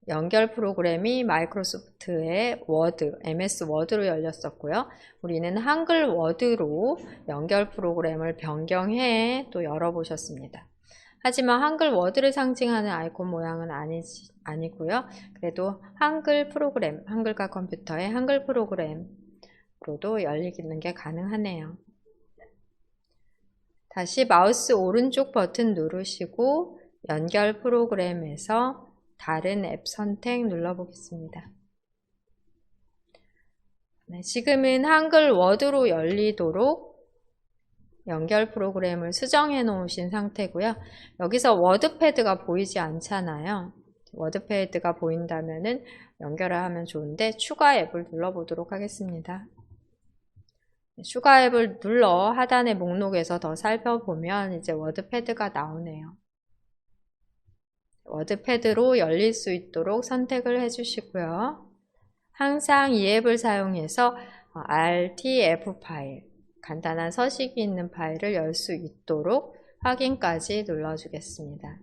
연결 프로그램이 마이크로소프트의 워드, MS 워드로 열렸었고요. 우리는 한글 워드로 연결 프로그램을 변경해 또 열어보셨습니다. 하지만 한글 워드를 상징하는 아이콘 모양은 아니고요. 그래도 한글 프로그램, 한글과 컴퓨터의 한글 프로그램으로도 열리는 게 가능하네요. 다시 마우스 오른쪽 버튼 누르시고 연결 프로그램에서 다른 앱 선택 눌러보겠습니다. 네, 지금은 한글 워드로 열리도록 연결 프로그램을 수정해 놓으신 상태고요. 여기서 워드패드가 보이지 않잖아요. 워드패드가 보인다면은 연결을 하면 좋은데 추가 앱을 눌러보도록 하겠습니다. 추가 앱을 눌러 하단의 목록에서 더 살펴보면 이제 워드패드가 나오네요. 워드패드로 열릴 수 있도록 선택을 해주시고요. 항상 이 앱을 사용해서 RTF 파일, 간단한 서식이 있는 파일을 열 수 있도록 확인까지 눌러주겠습니다.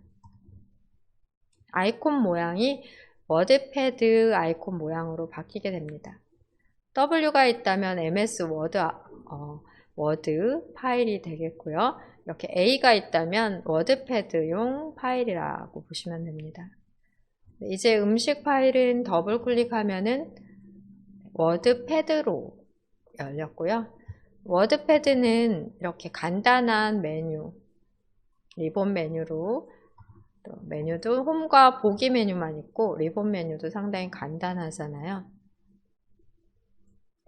아이콘 모양이 워드패드 아이콘 모양으로 바뀌게 됩니다. W가 있다면 MS 워드 파일이 되겠고요. 이렇게 A가 있다면 워드패드용 파일이라고 보시면 됩니다. 이제 음식 파일은 더블 클릭하면은 워드패드로 열렸고요. 워드패드는 이렇게 간단한 메뉴, 리본 메뉴로 또 메뉴도 홈과 보기 메뉴만 있고 리본 메뉴도 상당히 간단하잖아요.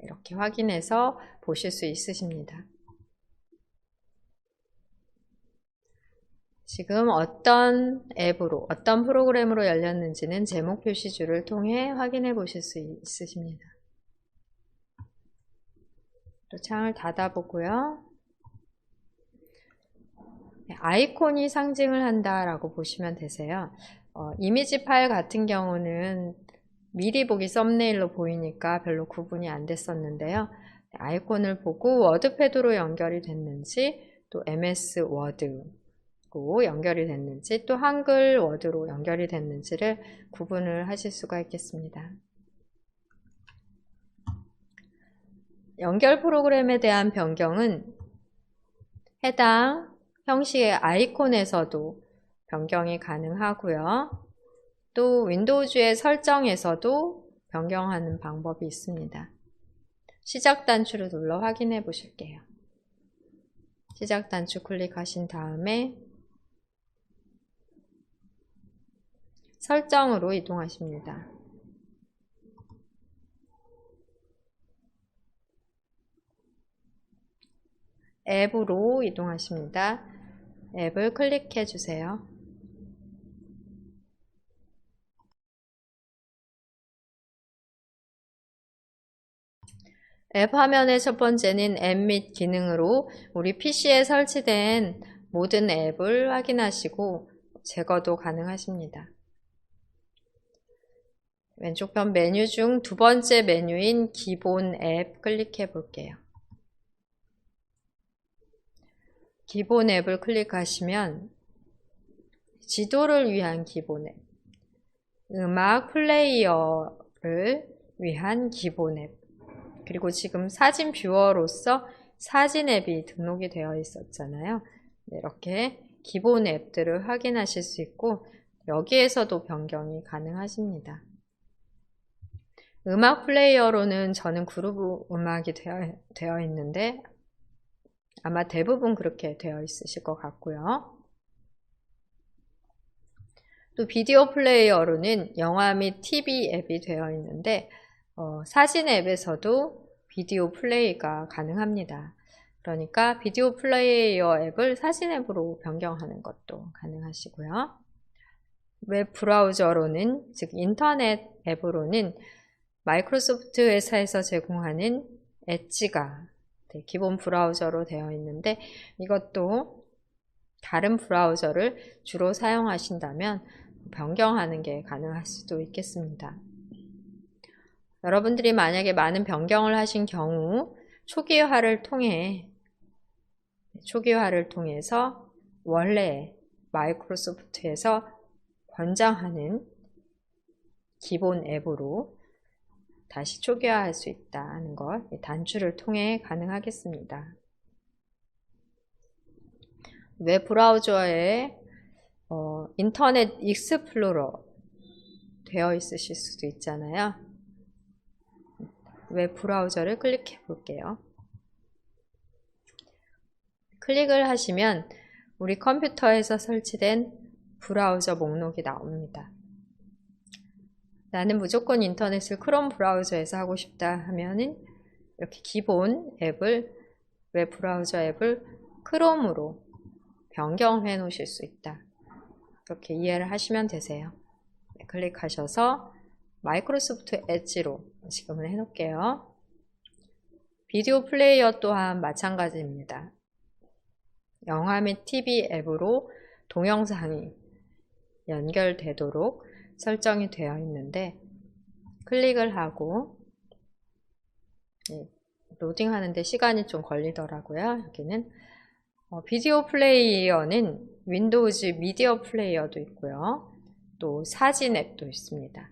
이렇게 확인해서 보실 수 있으십니다. 지금 어떤 앱으로, 어떤 프로그램으로 열렸는지는 제목 표시줄을 통해 확인해 보실 수 있으십니다. 또 창을 닫아보고요. 아이콘이 상징을 한다라고 보시면 되세요. 이미지 파일 같은 경우는 미리 보기 썸네일로 보이니까 별로 구분이 안 됐었는데요. 아이콘을 보고 워드패드로 연결이 됐는지, 또 MS 워드로 연결이 됐는지, 또 한글 워드로 연결이 됐는지를 구분을 하실 수가 있겠습니다. 연결 프로그램에 대한 변경은 해당 형식의 아이콘에서도 변경이 가능하고요. 또 윈도우즈의 설정에서도 변경하는 방법이 있습니다. 시작 단추를 눌러 확인해 보실게요. 시작 단추 클릭하신 다음에 설정으로 이동하십니다. 앱으로 이동하십니다. 앱을 클릭해 주세요. 앱 화면의 첫 번째는 앱 및 기능으로 우리 PC에 설치된 모든 앱을 확인하시고 제거도 가능하십니다. 왼쪽편 메뉴 중 두 번째 메뉴인 기본 앱 클릭해 볼게요. 기본 앱을 클릭하시면 지도를 위한 기본 앱, 음악 플레이어를 위한 기본 앱, 그리고 지금 사진 뷰어로서 사진 앱이 등록이 되어 있었잖아요. 이렇게 기본 앱들을 확인하실 수 있고 여기에서도 변경이 가능하십니다. 음악 플레이어로는 저는 그루브 음악이 되어 있는데 아마 대부분 그렇게 되어 있으실 것 같고요. 또 비디오 플레이어로는 영화 및 TV 앱이 되어 있는데 사진 앱에서도 비디오 플레이가 가능합니다. 그러니까 비디오 플레이어 앱을 사진 앱으로 변경하는 것도 가능하시고요. 웹 브라우저로는, 즉 인터넷 앱으로는 마이크로소프트 회사에서 제공하는 엣지가 기본 브라우저로 되어 있는데, 이것도 다른 브라우저를 주로 사용하신다면 변경하는 게 가능할 수도 있겠습니다. 여러분들이 만약에 많은 변경을 하신 경우 초기화를 통해서 원래 마이크로소프트에서 권장하는 기본 앱으로 다시 초기화할 수 있다는 것, 단추를 통해 가능하겠습니다. 웹 브라우저에 인터넷 익스플로러 되어 있으실 수도 있잖아요. 웹 브라우저를 클릭해 볼게요. 클릭을 하시면 우리 컴퓨터에서 설치된 브라우저 목록이 나옵니다. 나는 무조건 인터넷을 크롬 브라우저에서 하고 싶다 하면은 이렇게 기본 앱을, 웹 브라우저 앱을 크롬으로 변경해 놓으실 수 있다. 그렇게 이해를 하시면 되세요. 네, 클릭하셔서 마이크로소프트 엣지로 지금은 해놓을게요. 비디오 플레이어 또한 마찬가지입니다. 영화 및 TV 앱으로 동영상이 연결되도록 설정이 되어 있는데, 클릭을 하고 로딩하는데 시간이 좀 걸리더라고요. 여기는 비디오 플레이어는 윈도우즈 미디어 플레이어도 있고요. 또 사진 앱도 있습니다.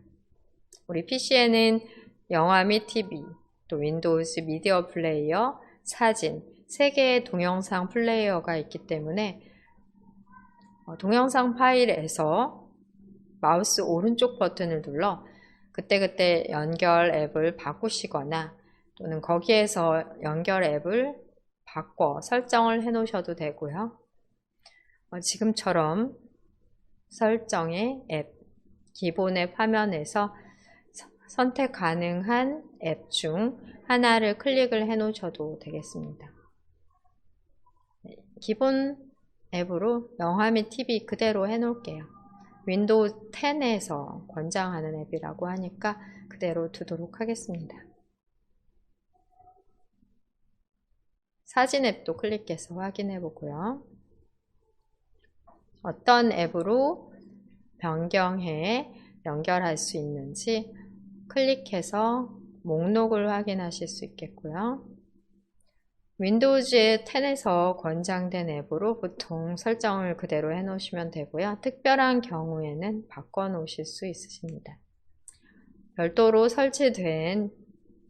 우리 PC에는 영화 및 TV, 또 윈도우즈 미디어 플레이어, 사진, 3개의 동영상 플레이어가 있기 때문에 동영상 파일에서 마우스 오른쪽 버튼을 눌러 그때그때 연결 앱을 바꾸시거나 또는 거기에서 연결 앱을 바꿔 설정을 해 놓으셔도 되고요. 지금처럼 설정의 앱, 기본 앱 화면에서 선택 가능한 앱 중 하나를 클릭을 해 놓으셔도 되겠습니다. 기본 앱으로 영화 및 TV 그대로 해 놓을게요. 윈도우 10에서 권장하는 앱이라고 하니까 그대로 두도록 하겠습니다. 사진 앱도 클릭해서 확인해 보고요. 어떤 앱으로 변경해 연결할 수 있는지 클릭해서 목록을 확인하실 수 있겠고요. 윈도우즈 10에서 권장된 앱으로 보통 설정을 그대로 해 놓으시면 되고요. 특별한 경우에는 바꿔 놓으실 수 있으십니다. 별도로 설치된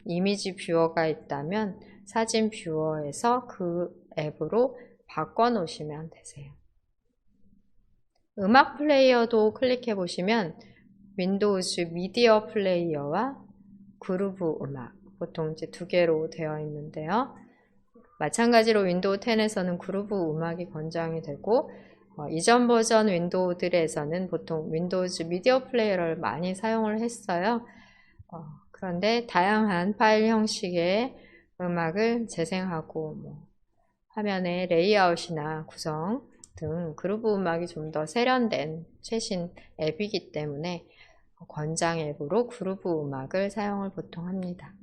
이미지 뷰어가 있다면 사진 뷰어에서 그 앱으로 바꿔 놓으시면 되세요. 음악 플레이어도 클릭해 보시면 윈도우즈 미디어 플레이어와 그루브 음악, 보통 이제 2개로 되어 있는데요. 마찬가지로 윈도우 10에서는 그루브 음악이 권장이 되고, 이전 버전 윈도우들에서는 보통 윈도우즈 미디어 플레이어를 많이 사용을 했어요. 그런데 다양한 파일 형식의 음악을 재생하고 화면의 레이아웃이나 구성 등 그루브 음악이 좀 더 세련된 최신 앱이기 때문에 권장 앱으로 그루브 음악을 사용을 보통 합니다.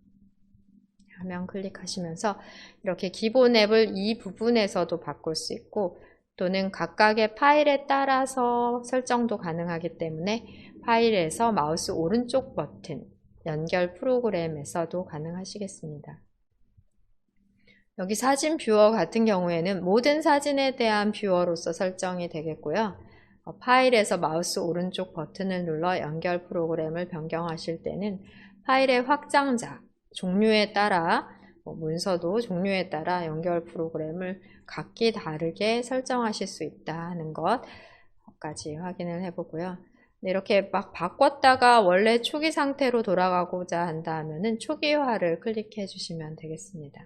화면 클릭하시면서 이렇게 기본 앱을 이 부분에서도 바꿀 수 있고, 또는 각각의 파일에 따라서 설정도 가능하기 때문에 파일에서 마우스 오른쪽 버튼 연결 프로그램에서도 가능하시겠습니다. 여기 사진 뷰어 같은 경우에는 모든 사진에 대한 뷰어로서 설정이 되겠고요. 파일에서 마우스 오른쪽 버튼을 눌러 연결 프로그램을 변경하실 때는 파일의 확장자, 종류에 따라 문서도 종류에 따라 연결 프로그램을 각기 다르게 설정하실 수 있다는 것까지 확인을 해보고요. 이렇게 막 바꿨다가 원래 초기 상태로 돌아가고자 한다 하면은 초기화를 클릭해 주시면 되겠습니다.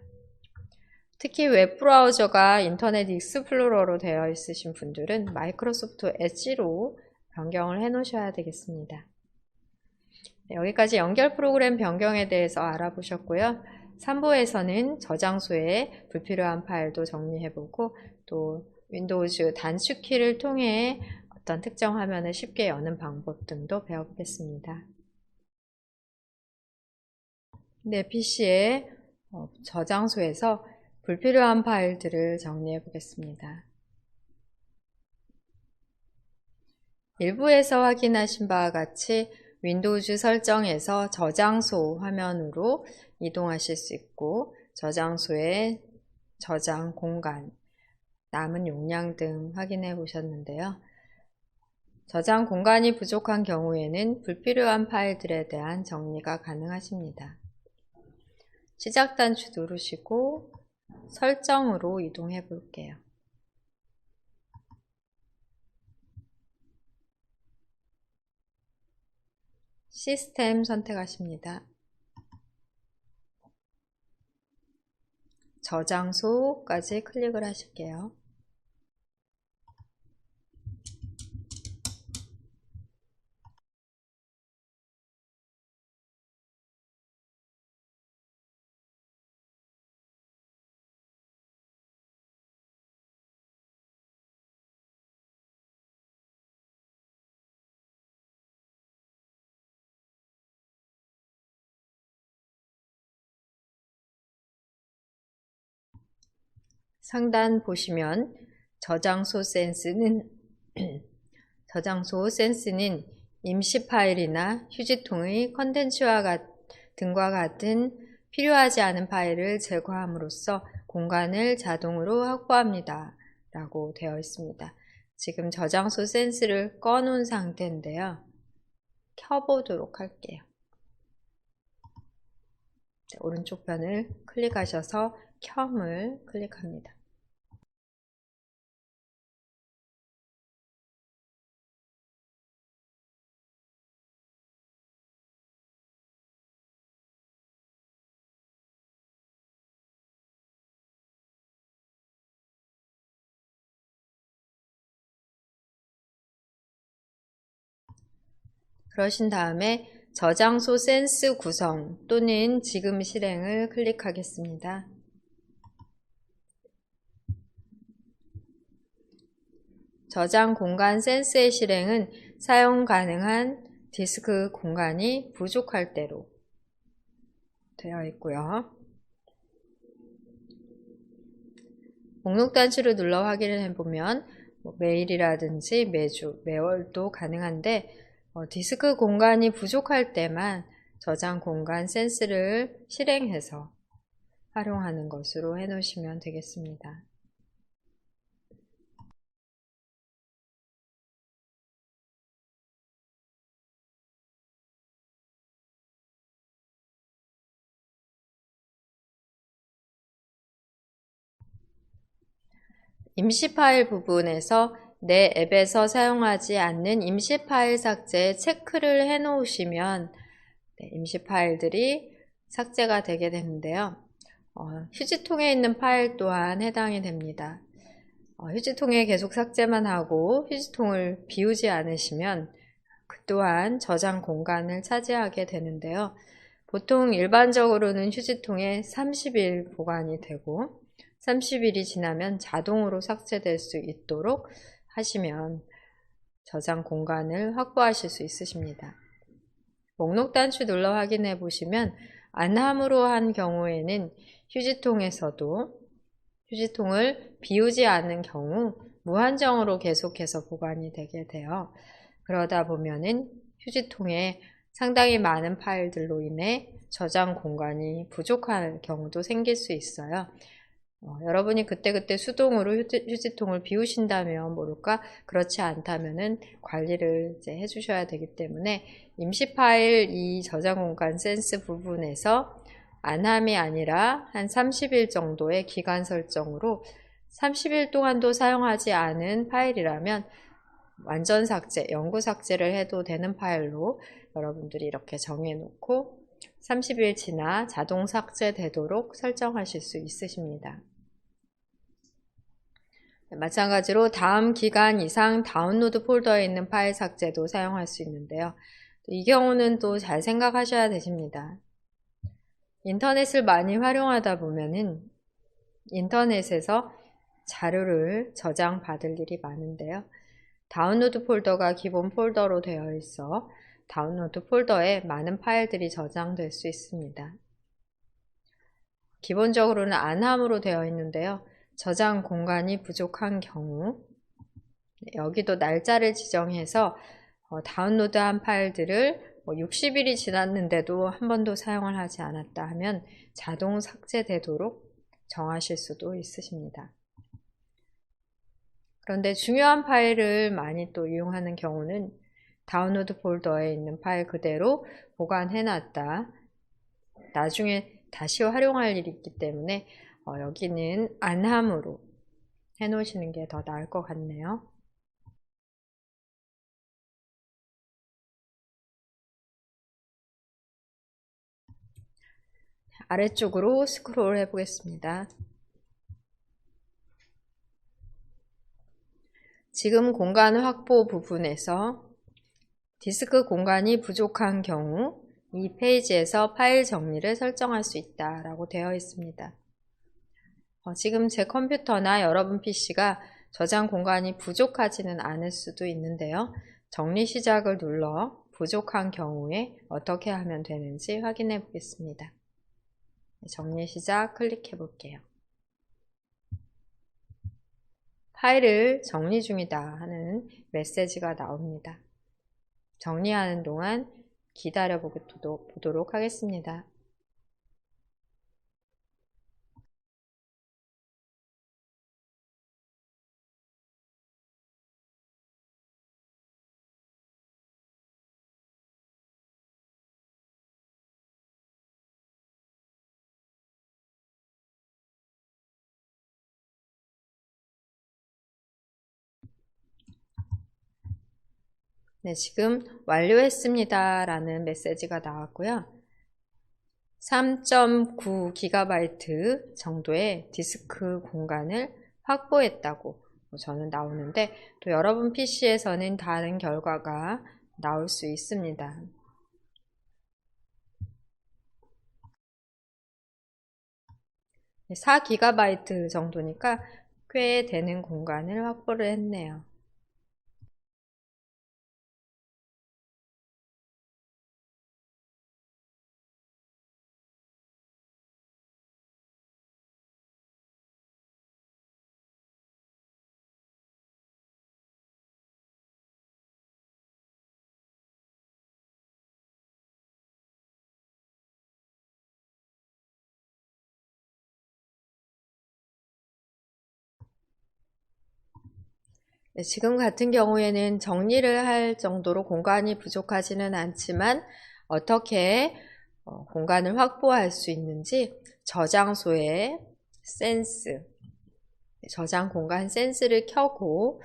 특히 웹 브라우저가 인터넷 익스플로러로 되어 있으신 분들은 마이크로소프트 엣지로 변경을 해 놓으셔야 되겠습니다. 네, 여기까지 연결 프로그램 변경에 대해서 알아보셨고요. 3부에서는 저장소에 불필요한 파일도 정리해보고 또 윈도우즈 단축키를 통해 어떤 특정 화면을 쉽게 여는 방법 등도 배워보겠습니다. 내 PC의 저장소에서 불필요한 파일들을 정리해 보겠습니다. 일부에서 확인하신 바와 같이 윈도우즈 설정에서 저장소 화면으로 이동하실 수 있고 저장소의 저장 공간, 남은 용량 등 확인해 보셨는데요. 저장 공간이 부족한 경우에는 불필요한 파일들에 대한 정리가 가능하십니다. 시작 단추 누르시고 설정으로 이동해 볼게요. 시스템 선택하십니다. 저장소까지 클릭을 하실게요. 상단 보시면 저장소 센스는 임시 파일이나 휴지통의 컨텐츠와 등과 같은 필요하지 않은 파일을 제거함으로써 공간을 자동으로 확보합니다. 라고 되어 있습니다. 지금 저장소 센스를 꺼놓은 상태인데요. 켜보도록 할게요. 오른쪽 편을 클릭하셔서 켬을 클릭합니다. 그러신 다음에 저장소 센스 구성 또는 지금 실행을 클릭하겠습니다. 저장 공간 센스의 실행은 사용 가능한 디스크 공간이 부족할 때로 되어 있고요. 목록 단추를 눌러 확인을 해보면 매일이라든지 매주, 매월도 가능한데 디스크 공간이 부족할 때만 저장 공간 센스를 실행해서 활용하는 것으로 해놓으시면 되겠습니다. 임시 파일 부분에서 내 앱에서 사용하지 않는 임시 파일 삭제에 체크를 해 놓으시면 임시 파일들이 삭제가 되게 되는데요. 휴지통에 있는 파일 또한 해당이 됩니다. 휴지통에 계속 삭제만 하고 휴지통을 비우지 않으시면 그 또한 저장 공간을 차지하게 되는데요. 보통 일반적으로는 휴지통에 30일 보관이 되고 30일이 지나면 자동으로 삭제될 수 있도록 하시면 저장 공간을 확보하실 수 있으십니다. 목록 단추 눌러 확인해 보시면 안함으로 한 경우에는 휴지통에서도 휴지통을 비우지 않는 경우 무한정으로 계속해서 보관이 되게 돼요. 그러다 보면은 휴지통에 상당히 많은 파일들로 인해 저장 공간이 부족한 경우도 생길 수 있어요. 여러분이 그때그때 수동으로 휴지통을 비우신다면 모를까 그렇지 않다면은 관리를 이제 해주셔야 되기 때문에 임시 파일 이 저장 공간 센스 부분에서 안함이 아니라 한 30일 정도의 기간 설정으로 30일 동안도 사용하지 않은 파일이라면 완전 삭제, 영구 삭제를 해도 되는 파일로 여러분들이 이렇게 정해 놓고 30일 지나 자동 삭제되도록 설정하실 수 있으십니다. 마찬가지로 다음 기간 이상 다운로드 폴더에 있는 파일 삭제도 사용할 수 있는데요. 이 경우는 또 잘 생각하셔야 되십니다. 인터넷을 많이 활용하다 보면은 인터넷에서 자료를 저장받을 일이 많은데요. 다운로드 폴더가 기본 폴더로 되어 있어 다운로드 폴더에 많은 파일들이 저장될 수 있습니다. 기본적으로는 안함으로 되어 있는데요. 저장 공간이 부족한 경우 여기도 날짜를 지정해서 다운로드한 파일들을 60일이 지났는데도 한 번도 사용을 하지 않았다 하면 자동 삭제되도록 정하실 수도 있으십니다. 그런데 중요한 파일을 많이 또 이용하는 경우는 다운로드 폴더에 있는 파일 그대로 보관해놨다. 나중에 다시 활용할 일이 있기 때문에 여기는 안함으로 해놓으시는 게 더 나을 것 같네요. 아래쪽으로 스크롤 해보겠습니다. 지금 공간 확보 부분에서 디스크 공간이 부족한 경우 이 페이지에서 파일 정리를 설정할 수 있다라고 되어 있습니다. 지금 제 컴퓨터나 여러분 PC가 저장 공간이 부족하지는 않을 수도 있는데요. 정리 시작을 눌러 부족한 경우에 어떻게 하면 되는지 확인해 보겠습니다. 정리 시작 클릭해 볼게요. 파일을 정리 중이다 하는 메시지가 나옵니다. 정리하는 동안 기다려 보도록 하겠습니다. 네, 지금 완료했습니다 라는 메시지가 나왔고요. 3.9GB 정도의 디스크 공간을 확보했다고 저는 나오는데 또 여러분 PC에서는 다른 결과가 나올 수 있습니다. 4GB 정도니까 꽤 되는 공간을 확보를 했네요. 네, 지금 같은 경우에는 정리를 할 정도로 공간이 부족하지는 않지만 어떻게 공간을 확보할 수 있는지 저장소에 센스, 저장 공간 센스를 켜고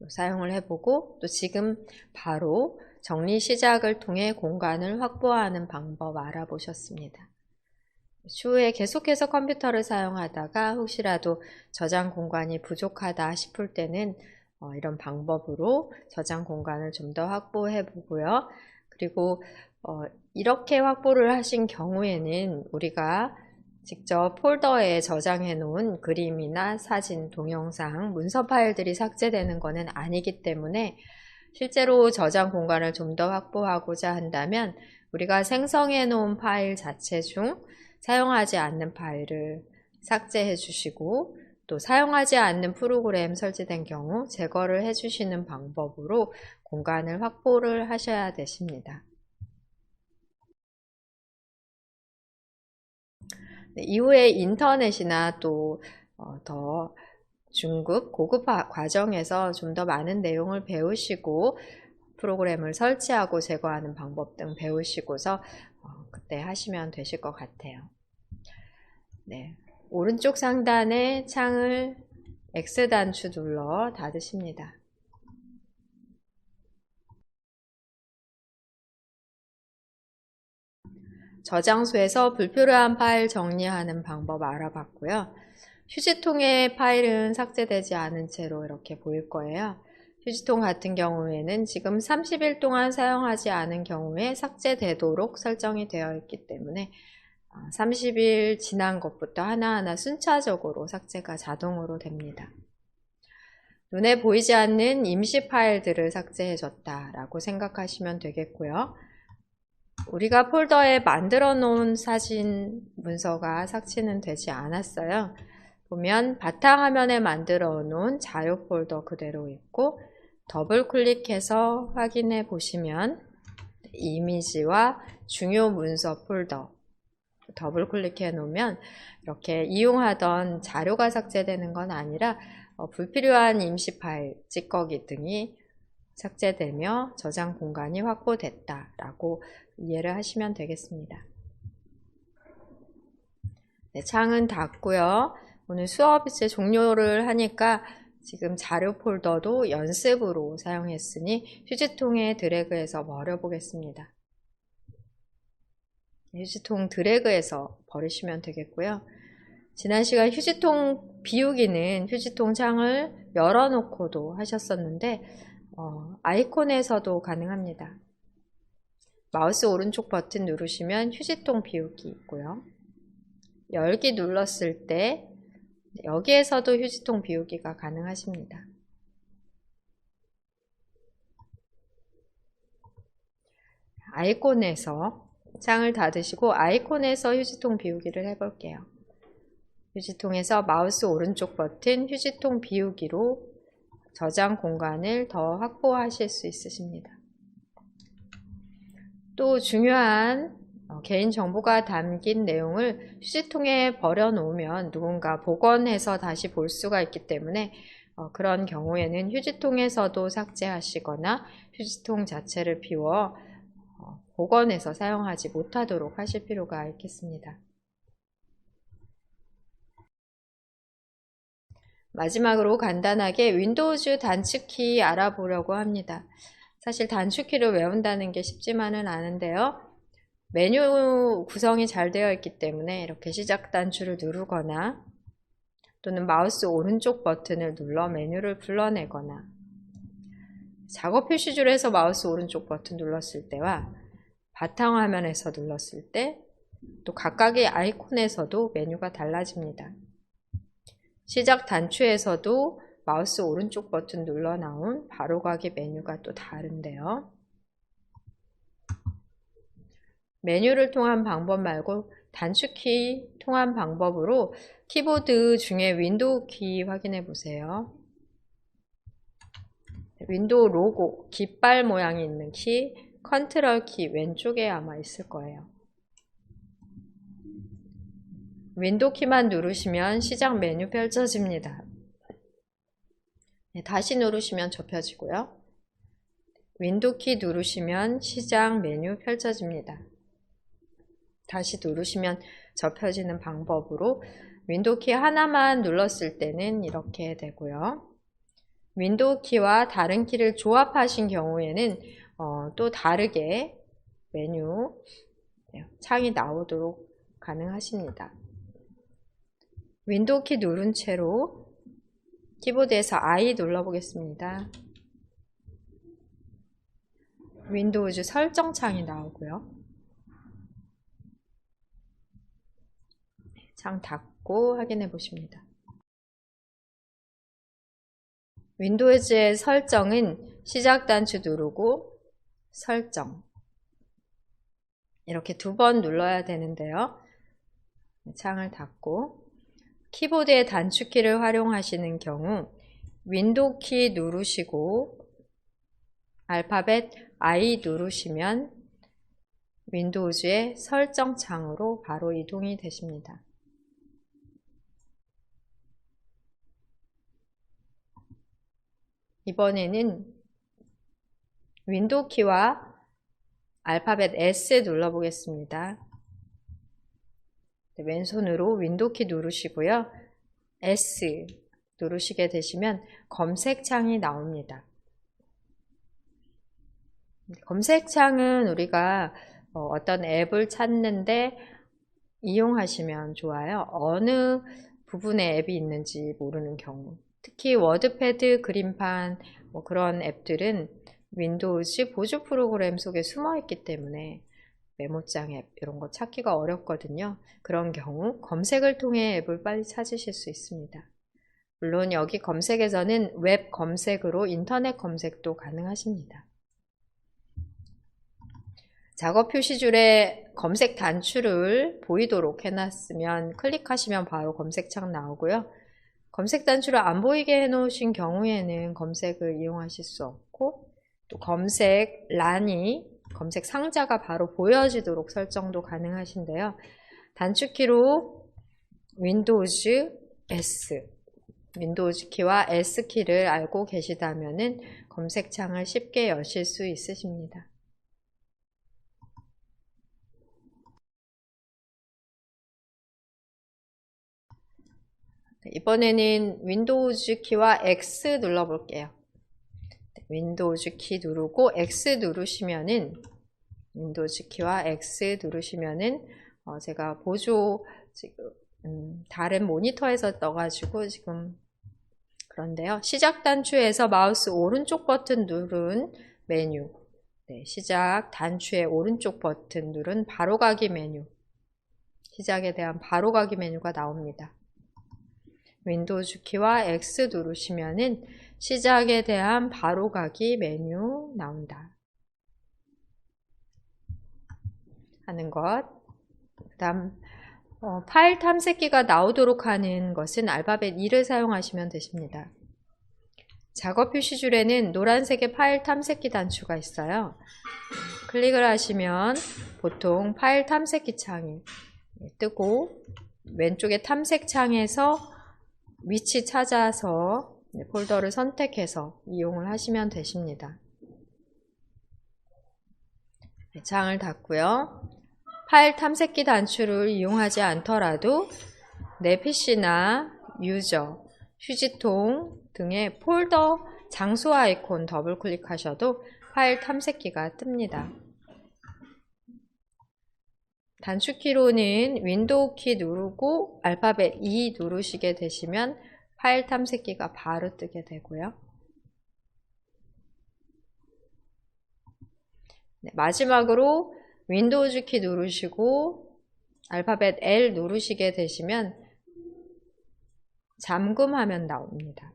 사용을 해보고 또 지금 바로 정리 시작을 통해 공간을 확보하는 방법 알아보셨습니다. 추후에 계속해서 컴퓨터를 사용하다가 혹시라도 저장 공간이 부족하다 싶을 때는 이런 방법으로 저장 공간을 좀 더 확보해 보고요. 그리고 이렇게 확보를 하신 경우에는 우리가 직접 폴더에 저장해 놓은 그림이나 사진, 동영상, 문서 파일들이 삭제되는 것은 아니기 때문에 실제로 저장 공간을 좀 더 확보하고자 한다면 우리가 생성해 놓은 파일 자체 중 사용하지 않는 파일을 삭제해 주시고 또 사용하지 않는 프로그램 설치된 경우 제거를 해 주시는 방법으로 공간을 확보를 하셔야 되십니다. 네, 이후에 인터넷이나 또 더 중급, 고급 과정에서 좀 더 많은 내용을 배우시고 프로그램을 설치하고 제거하는 방법 등 배우시고서 그때 하시면 되실 것 같아요. 네, 오른쪽 상단에 창을 X 단추 눌러 닫으십니다. 저장소에서 불필요한 파일 정리하는 방법 알아봤고요. 휴지통의 파일은 삭제되지 않은 채로 이렇게 보일 거예요. 휴지통 같은 경우에는 지금 30일 동안 사용하지 않은 경우에 삭제되도록 설정이 되어 있기 때문에 30일 지난 것부터 하나하나 순차적으로 삭제가 자동으로 됩니다. 눈에 보이지 않는 임시 파일들을 삭제해줬다라고 생각하시면 되겠고요. 우리가 폴더에 만들어 놓은 사진 문서가 삭제는 되지 않았어요. 보면 바탕화면에 만들어 놓은 자료 폴더 그대로 있고, 더블 클릭해서 확인해 보시면 이미지와 중요 문서 폴더 더블 클릭해 놓으면 이렇게 이용하던 자료가 삭제되는 건 아니라 불필요한 임시 파일, 찌꺼기 등이 삭제되며 저장 공간이 확보됐다라고 이해를 하시면 되겠습니다. 네, 창은 닫고요. 오늘 수업 이제 종료를 하니까 지금 자료 폴더도 연습으로 사용했으니 휴지통에 드래그해서 버려보겠습니다. 휴지통 드래그해서 버리시면 되겠고요. 지난 시간 휴지통 비우기는 휴지통 창을 열어놓고도 하셨었는데 아이콘에서도 가능합니다. 마우스 오른쪽 버튼 누르시면 휴지통 비우기 있고요. 열기 눌렀을 때 여기에서도 휴지통 비우기가 가능하십니다. 아이콘에서 창을 닫으시고 아이콘에서 휴지통 비우기를 해볼게요. 휴지통에서 마우스 오른쪽 버튼 휴지통 비우기로 저장 공간을 더 확보하실 수 있으십니다. 또 중요한 개인정보가 담긴 내용을 휴지통에 버려놓으면 누군가 복원해서 다시 볼 수가 있기 때문에 그런 경우에는 휴지통에서도 삭제하시거나 휴지통 자체를 비워 복원해서 사용하지 못하도록 하실 필요가 있겠습니다. 마지막으로 간단하게 윈도우즈 단축키 알아보려고 합니다. 사실 단축키를 외운다는 게 쉽지만은 않은데요. 메뉴 구성이 잘 되어 있기 때문에 이렇게 시작 단추를 누르거나 또는 마우스 오른쪽 버튼을 눌러 메뉴를 불러내거나 작업 표시줄에서 마우스 오른쪽 버튼 눌렀을 때와 바탕화면에서 눌렀을 때 또 각각의 아이콘에서도 메뉴가 달라집니다. 시작 단추에서도 마우스 오른쪽 버튼 눌러 나온 바로가기 메뉴가 또 다른데요. 메뉴를 통한 방법 말고 단축키 통한 방법으로 키보드 중에 윈도우 키 확인해 보세요. 윈도우 로고, 깃발 모양이 있는 키, 컨트롤 키 왼쪽에 아마 있을 거예요. 윈도우 키만 누르시면 시작 메뉴 펼쳐집니다. 네, 다시 누르시면 접혀지고요. 윈도우 키 누르시면 시작 메뉴 펼쳐집니다. 다시 누르시면 접혀지는 방법으로 윈도우 키 하나만 눌렀을 때는 이렇게 되고요. 윈도우 키와 다른 키를 조합하신 경우에는 또 다르게 메뉴 창이 나오도록 가능하십니다. 윈도우 키 누른 채로 키보드에서 I 눌러보겠습니다. 윈도우즈 설정 창이 나오고요. 창 닫고 확인해 보십니다. 윈도우즈의 설정은 시작 단추 누르고 설정 이렇게 2번 눌러야 되는데요. 창을 닫고 키보드의 단축키를 활용하시는 경우 윈도우 키 누르시고 알파벳 I 누르시면 윈도우즈의 설정 창으로 바로 이동이 되십니다. 이번에는 윈도우 키와 알파벳 S 눌러보겠습니다. 왼손으로 윈도우 키 누르시고요. S 누르시게 되시면 검색창이 나옵니다. 검색창은 우리가 어떤 앱을 찾는데 이용하시면 좋아요. 어느 부분에 앱이 있는지 모르는 경우. 특히 워드패드, 그림판 그런 앱들은 윈도우즈 보조 프로그램 속에 숨어 있기 때문에 메모장 앱 이런 거 찾기가 어렵거든요. 그런 경우 검색을 통해 앱을 빨리 찾으실 수 있습니다. 물론 여기 검색에서는 웹 검색으로 인터넷 검색도 가능하십니다. 작업 표시줄에 검색 단추를 보이도록 해놨으면 클릭하시면 바로 검색창 나오고요. 검색 단추를 안 보이게 해놓으신 경우에는 검색을 이용하실 수 없고, 또 검색란이 검색 상자가 바로 보여지도록 설정도 가능하신데요. 단축키로 윈도우즈 S, 윈도우즈 키와 S 키를 알고 계시다면은 검색창을 쉽게 여실 수 있으십니다. 이번에는 윈도우즈 키와 X 눌러볼게요. 윈도우즈 키 누르고 X 누르시면은, 윈도우즈 키와 X 누르시면은 제가 보조 지금 다른 모니터에서 떠가지고 지금 그런데요. 시작 단추에서 마우스 오른쪽 버튼 누른 메뉴, 시작 단추의 오른쪽 버튼 누른 바로가기 메뉴, 시작에 대한 바로가기 메뉴가 나옵니다. 윈도우즈 키와 X 누르시면은 시작에 대한 바로가기 메뉴 나온다 하는 것. 그 다음 파일 탐색기가 나오도록 하는 것은 알파벳 E를 사용하시면 되십니다. 작업 표시줄에는 노란색의 파일 탐색기 단추가 있어요. 클릭을 하시면 보통 파일 탐색기 창이 뜨고, 왼쪽에 탐색 창에서 위치 찾아서 폴더를 선택해서 이용을 하시면 되십니다. 창을 닫고요. 파일 탐색기 단추를 이용하지 않더라도 내 PC나 유저, 휴지통 등의 폴더 장소 아이콘 더블 클릭하셔도 파일 탐색기가 뜹니다. 단축키로는 윈도우 키 누르고 알파벳 E 누르시게 되시면 파일 탐색기가 바로 뜨게 되고요. 마지막으로 윈도우즈 키 누르시고 알파벳 L 누르시게 되시면 잠금화면 나옵니다.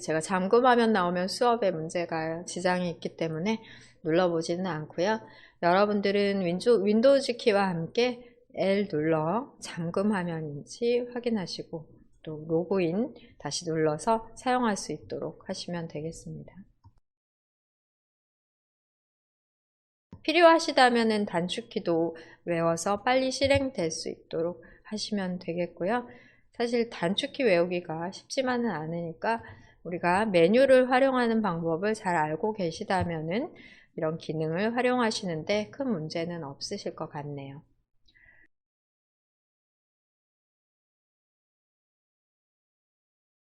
제가 잠금화면 나오면 수업에 문제가 지장이 있기 때문에 눌러보지는 않고요. 여러분들은 윈도우즈 키와 함께 L 눌러 잠금화면인지 확인하시고 또 로그인 다시 눌러서 사용할 수 있도록 하시면 되겠습니다. 필요하시다면 단축키도 외워서 빨리 실행될 수 있도록 하시면 되겠고요. 사실 단축키 외우기가 쉽지만은 않으니까 우리가 메뉴를 활용하는 방법을 잘 알고 계시다면은 이런 기능을 활용하시는데 큰 문제는 없으실 것 같네요.